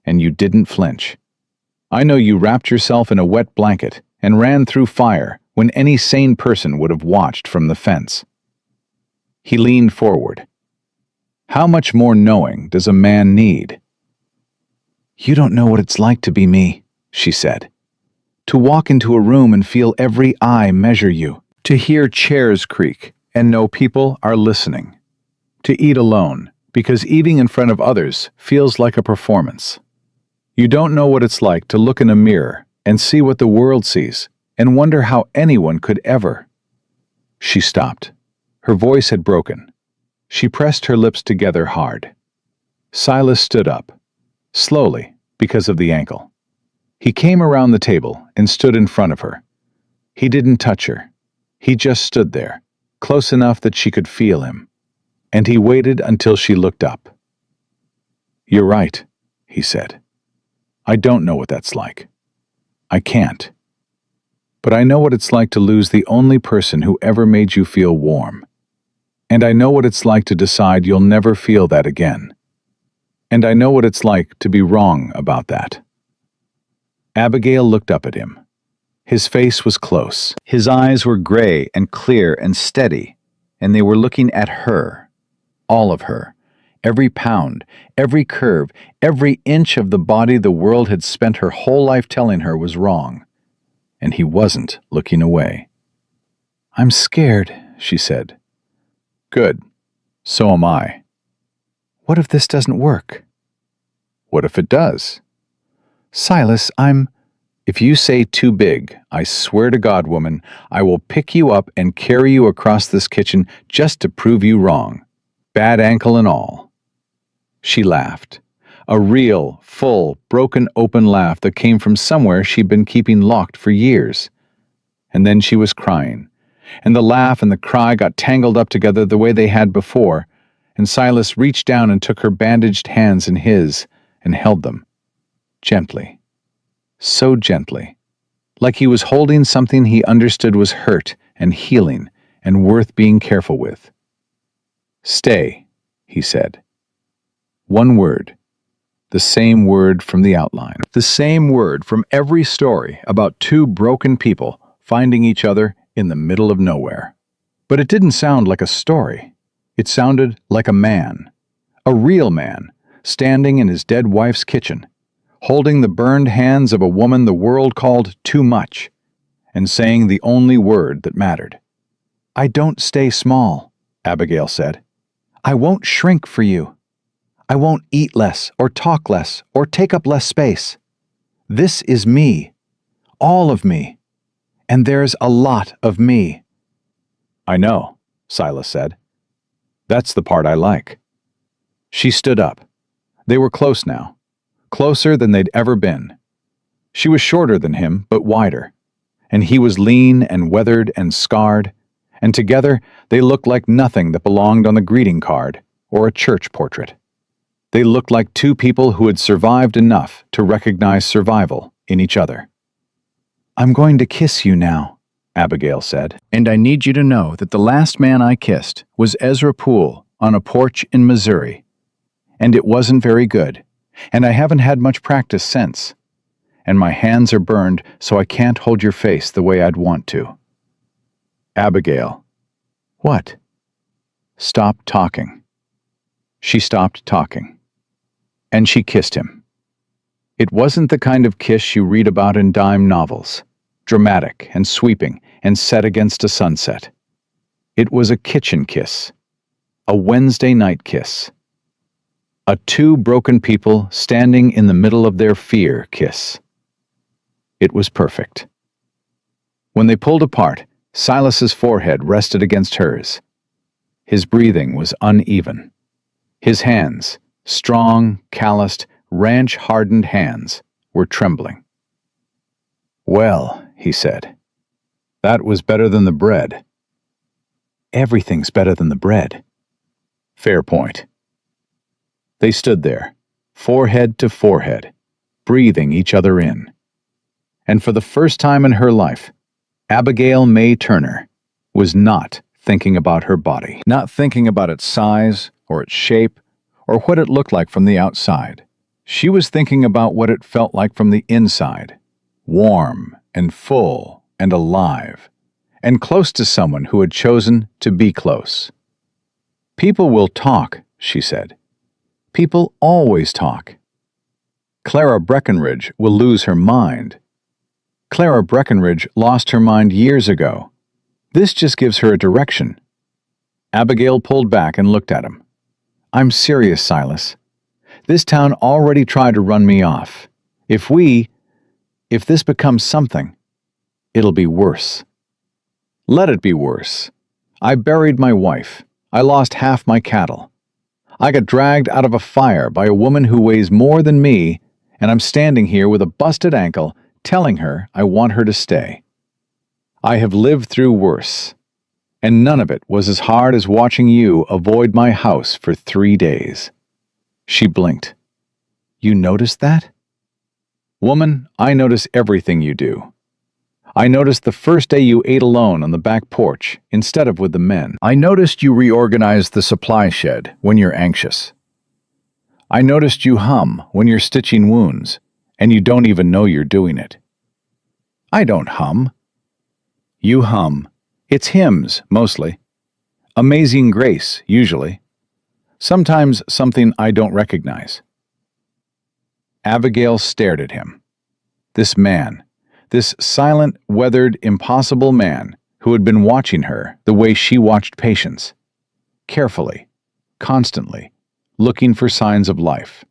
and you didn't flinch. I know you wrapped yourself in a wet blanket and ran through fire when any sane person would have watched from the fence." He leaned forward. "How much more knowing does a man need?" "You don't know what it's like to be me," she said. "To walk into a room and feel every eye measure you. To hear chairs creak and know people are listening. To eat alone, because eating in front of others feels like a performance. You don't know what it's like to look in a mirror and see what the world sees and wonder how anyone could ever." She stopped. Her voice had broken. She pressed her lips together hard. Silas stood up, slowly, because of the ankle. He came around the table and stood in front of her. He didn't touch her. He just stood there, close enough that she could feel him. And he waited until she looked up. "You're right," he said. I don't know what that's like. I can't. But I know what it's like to lose the only person who ever made you feel warm. And I know what it's like to decide you'll never feel that again. And I know what it's like to be wrong about that. Abigail looked up at him. His face was close. His eyes were gray and clear and steady, and they were looking at her. All of her. Every pound, every curve, every inch of the body the world had spent her whole life telling her was wrong. And he wasn't looking away. "I'm scared," she said. "Good. So am I." "What if this doesn't work?" "What if it does?" "Silas, If you say too big, I swear to God, woman, I will pick you up and carry you across this kitchen just to prove you wrong. Bad ankle and all." She laughed. A real, full, broken open laugh that came from somewhere she'd been keeping locked for years. And then she was crying. And the laugh and the cry got tangled up together the way they had before, and Silas reached down and took her bandaged hands in his and held them. Gently. So gently. Like he was holding something he understood was hurt and healing and worth being careful with. "Stay," he said. One word. The same word from the outline. The same word from every story about two broken people finding each other in the middle of nowhere. But it didn't sound like a story. It sounded like a man. A real man, standing in his dead wife's kitchen, holding the burned hands of a woman the world called too much, and saying the only word that mattered. "I don't stay small," Abigail said. "I won't shrink for you. I won't eat less or talk less or take up less space. This is me, all of me, and there's a lot of me." "I know," Silas said. "That's the part I like." She stood up. They were close now, closer than they'd ever been. She was shorter than him, but wider, and he was lean and weathered and scarred, and together they looked like nothing that belonged on the greeting card or a church portrait. They looked like two people who had survived enough to recognize survival in each other. "I'm going to kiss you now," Abigail said, "and I need you to know that the last man I kissed was Ezra Poole on a porch in Missouri. And it wasn't very good, and I haven't had much practice since. And my hands are burned, so I can't hold your face the way I'd want to." "Abigail." "What?" "Stop talking." She stopped talking. And she kissed him. It wasn't the kind of kiss you read about in dime novels, dramatic and sweeping and set against a sunset. It was a kitchen kiss, a Wednesday night kiss, a two broken people standing in the middle of their fear kiss. It was perfect. When they pulled apart, Silas's forehead rested against hers. His breathing was uneven. His hands, strong, calloused, ranch-hardened hands, were trembling. "Well," he said, "that was better than the bread." "Everything's better than the bread." "Fair point." They stood there, forehead to forehead, breathing each other in. And for the first time in her life, Abigail May Turner was not thinking about her body, not thinking about its size or its shape or what it looked like from the outside. She was thinking about what it felt like from the inside, warm and full and alive, and close to someone who had chosen to be close. "People will talk," she said. "People always talk. Clara Breckenridge will lose her mind. Clara Breckenridge lost her mind years ago. This just gives her a direction." Abigail pulled back and looked at him. "I'm serious, Silas. This town already tried to run me off. If this becomes something, it'll be worse. Let it be worse. I buried my wife. I lost half my cattle. I got dragged out of a fire by a woman who weighs more than me, and I'm standing here with a busted ankle telling her I want her to stay. I have lived through worse, and none of it was as hard as watching you avoid my house for 3 days." She blinked. "You noticed that?" Woman, I notice everything you do. I noticed the first day you ate alone on the back porch instead of with the men. I noticed you reorganize the supply shed when you're anxious. I noticed you hum when you're stitching wounds, and you don't even know you're doing it. I don't hum. You hum. It's hymns, mostly. Amazing Grace, usually. Sometimes something I don't recognize. Abigail stared at him. This man, this silent, weathered, impossible man who had been watching her the way she watched Patience. Carefully, constantly, looking for signs of life.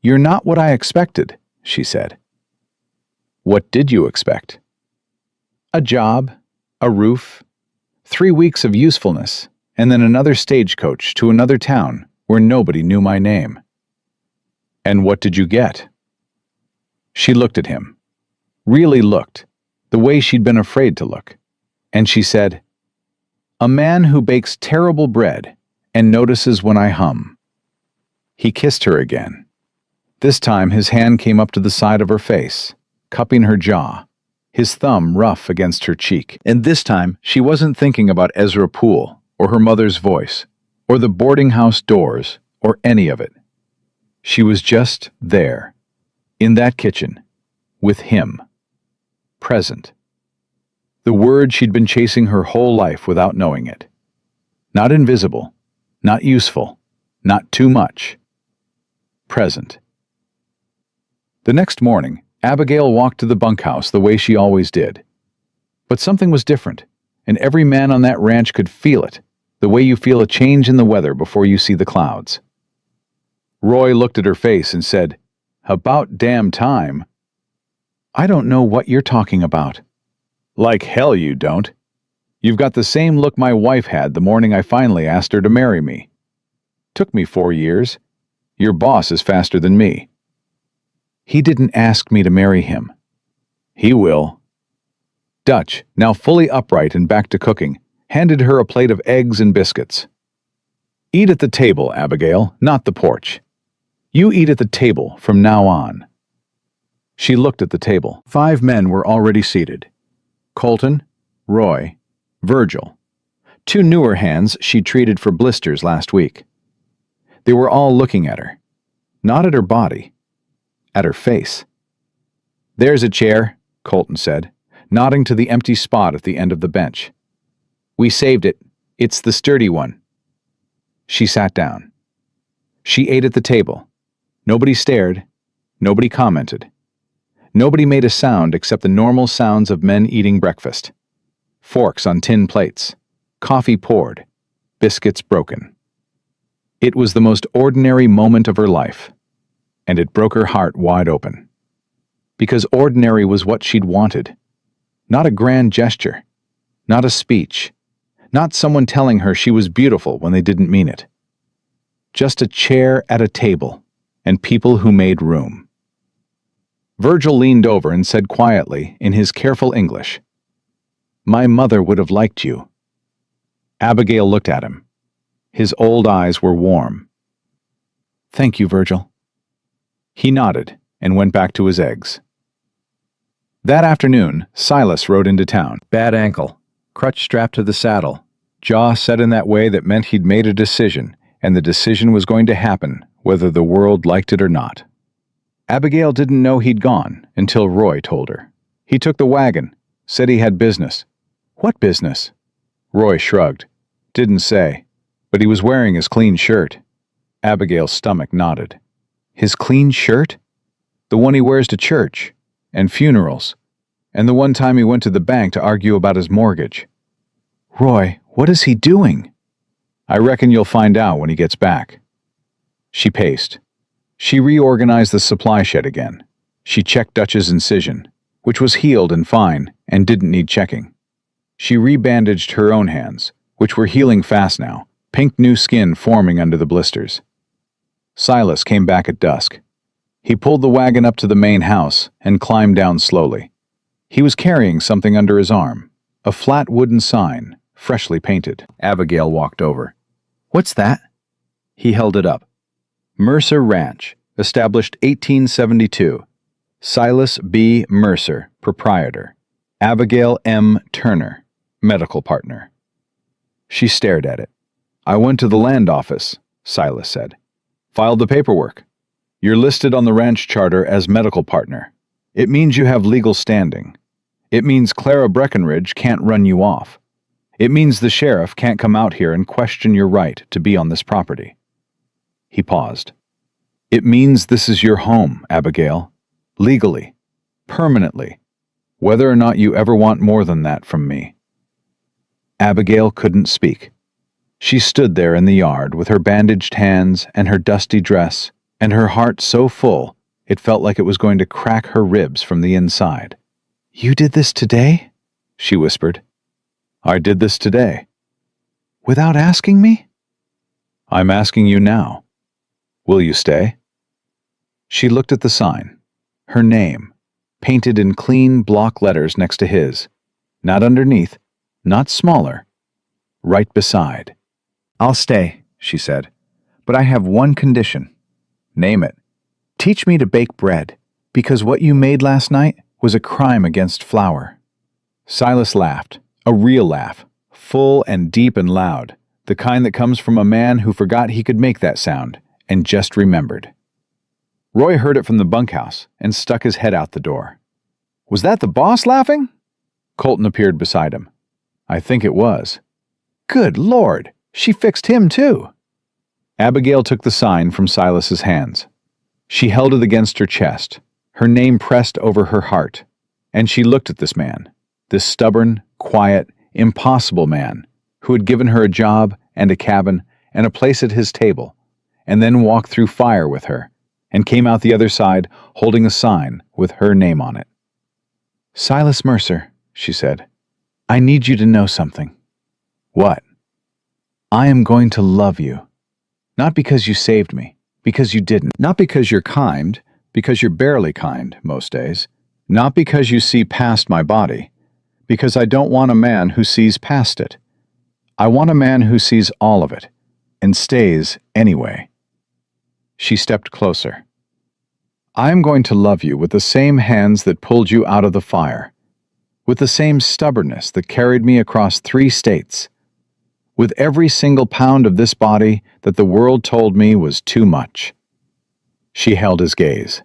"You're not what I expected," she said. "What did you expect?" "A job, a roof, 3 weeks of usefulness, and then another stagecoach to another town where nobody knew my name." "And what did you get?" She looked at him, really looked, the way she'd been afraid to look, and she said, "A man who bakes terrible bread and notices when I hum." He kissed her again. This time his hand came up to the side of her face, cupping her jaw, his thumb rough against her cheek. And this time she wasn't thinking about Ezra Poole, or her mother's voice, or the boarding house doors, or any of it. She was just there, in that kitchen, with him. Present. The word she'd been chasing her whole life without knowing it. Not invisible, not useful, not too much. Present. The next morning, Abigail walked to the bunkhouse the way she always did. But something was different, and every man on that ranch could feel it, the way you feel a change in the weather before you see the clouds. Roy looked at her face and said, "About damn time." "I don't know what you're talking about." "Like hell you don't. You've got the same look my wife had the morning I finally asked her to marry me. Took me 4 years. Your boss is faster than me." "He didn't ask me to marry him." "He will." Dutch, now fully upright and back to cooking, handed her a plate of eggs and biscuits. "Eat at the table, Abigail, not the porch. You eat at the table from now on." She looked at the table. 5 men were already seated. Colton, Roy, Virgil. 2 newer hands she'd treated for blisters last week. They were all looking at her. Not at her body. At her face. "There's a chair," Colton said, nodding to the empty spot at the end of the bench. "We saved it. It's the sturdy one." She sat down. She ate at the table. Nobody stared. Nobody commented. Nobody made a sound except the normal sounds of men eating breakfast. Forks on tin plates. Coffee poured. Biscuits broken. It was the most ordinary moment of her life, and it broke her heart wide open. Because ordinary was what she'd wanted. Not a grand gesture. Not a speech. Not someone telling her she was beautiful when they didn't mean it. Just a chair at a table, and people who made room. Virgil leaned over and said quietly, in his careful English, "My mother would have liked you." Abigail looked at him. His old eyes were warm. "Thank you, Virgil." He nodded and went back to his eggs. That afternoon, Silas rode into town. Bad ankle, crutch strapped to the saddle, jaw set in that way that meant he'd made a decision, and the decision was going to happen, whether the world liked it or not. Abigail didn't know he'd gone until Roy told her. He took the wagon, said he had business. "What business?" Roy shrugged. Didn't say, but he was wearing his clean shirt. Abigail's stomach knotted. His clean shirt? The one he wears to church, and funerals, and the one time he went to the bank to argue about his mortgage. "Roy, what is he doing?" "I reckon you'll find out when he gets back." She paced. She reorganized the supply shed again. She checked Dutch's incision, which was healed and fine and didn't need checking. She rebandaged her own hands, which were healing fast now, pink new skin forming under the blisters. Silas came back at dusk. He pulled the wagon up to the main house and climbed down slowly. He was carrying something under his arm, a flat wooden sign, freshly painted. Abigail walked over. "What's that?" He held it up. Mercer Ranch, established 1872, Silas B. Mercer, proprietor. Abigail M. Turner, medical partner. She stared at it. I went to the land office, Silas said. Filed the paperwork. You're listed on the ranch charter as medical partner. It means you have legal standing. It means Clara Breckenridge can't run you off. It means the sheriff can't come out here and question your right to be on this property. He paused. It means this is your home, Abigail. Legally. Permanently. Whether or not you ever want more than that from me. Abigail couldn't speak. She stood there in the yard with her bandaged hands and her dusty dress, and her heart so full it felt like it was going to crack her ribs from the inside. You did this today? She whispered. I did this today. Without asking me? I'm asking you now. Will you stay? She looked at the sign. Her name, painted in clean block letters next to his. Not underneath, not smaller. Right beside. I'll stay, she said, but I have one condition. Name it. Teach me to bake bread, because what you made last night was a crime against flour. Silas laughed, a real laugh, full and deep and loud, the kind that comes from a man who forgot he could make that sound and just remembered. Roy heard it from the bunkhouse and stuck his head out the door. Was that the boss laughing? Colton appeared beside him. I think it was. Good Lord, she fixed him too. Abigail took the sign from Silas's hands. She held it against her chest, her name pressed over her heart, and she looked at this man, this stubborn, quiet, impossible man who had given her a job and a cabin and a place at his table, and then walked through fire with her, and came out the other side holding a sign with her name on it. Silas Mercer, she said, I need you to know something. What? I am going to love you. Not because you saved me, because you didn't. Not because you're kind, because you're barely kind most days. Not because you see past my body, because I don't want a man who sees past it. I want a man who sees all of it, and stays anyway. She stepped closer. I am going to love you with the same hands that pulled you out of the fire, with the same stubbornness that carried me across 3 states, with every single pound of this body that the world told me was too much. She held his gaze.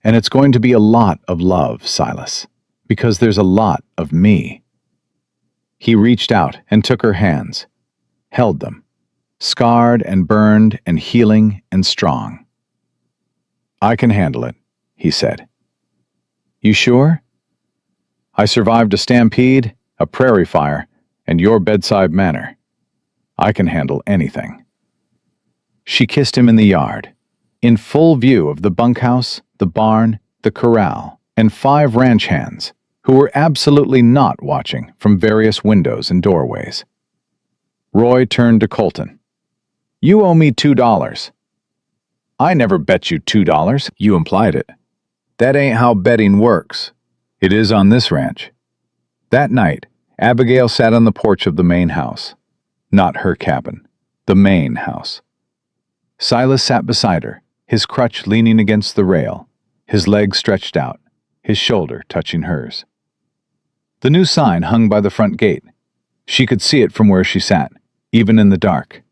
And it's going to be a lot of love, Silas, because there's a lot of me. He reached out and took her hands, held them, scarred and burned and healing and strong. I can handle it, he said. You sure? I survived a stampede, a prairie fire, and your bedside manner. I can handle anything. She kissed him in the yard, in full view of the bunkhouse, the barn, the corral, and 5 ranch hands who were absolutely not watching from various windows and doorways. Roy turned to Colton. You owe me $2. I never bet you $2. You implied it. That ain't how betting works. It is on this ranch. That night, Abigail sat on the porch of the main house. Not her cabin. The main house. Silas sat beside her, his crutch leaning against the rail, his leg stretched out, his shoulder touching hers. The new sign hung by the front gate. She could see it from where she sat, even in the dark.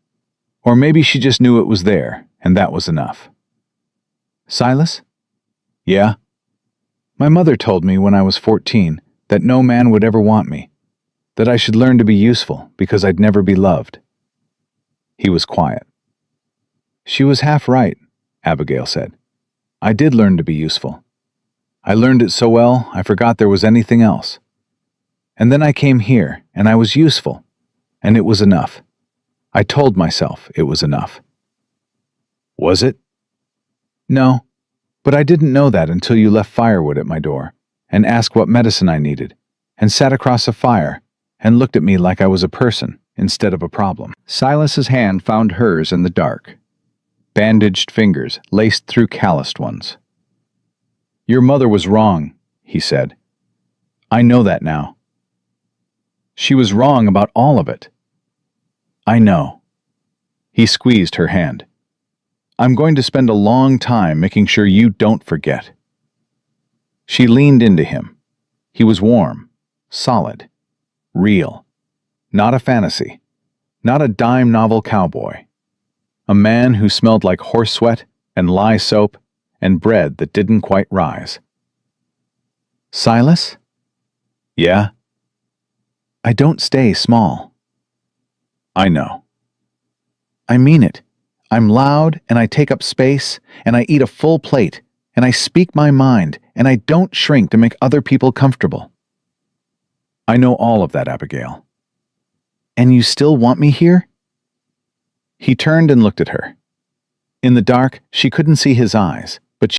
Or maybe she just knew it was there, and that was enough. Silas? Yeah? My mother told me when I was 14 that no man would ever want me, that I should learn to be useful because I'd never be loved. He was quiet. She was half right, Abigail said. I did learn to be useful. I learned it so well I forgot there was anything else. And then I came here, and I was useful, and it was enough. I told myself it was enough. Was it? No, but I didn't know that until you left firewood at my door, and asked what medicine I needed, and sat across a fire, and looked at me like I was a person instead of a problem. Silas's hand found hers in the dark. Bandaged fingers laced through calloused ones. Your mother was wrong, he said. I know that now. She was wrong about all of it. I know. He squeezed her hand. I'm going to spend a long time making sure you don't forget. She leaned into him. He was warm, solid, real. Not a fantasy. Not a dime novel cowboy. A man who smelled like horse sweat and lye soap and bread that didn't quite rise. Silas? Yeah? I don't stay small. I know. I mean it. I'm loud, and I take up space, and I eat a full plate, and I speak my mind, and I don't shrink to make other people comfortable. I know all of that, Abigail. And you still want me here? He turned and looked at her. In the dark, she couldn't see his eyes,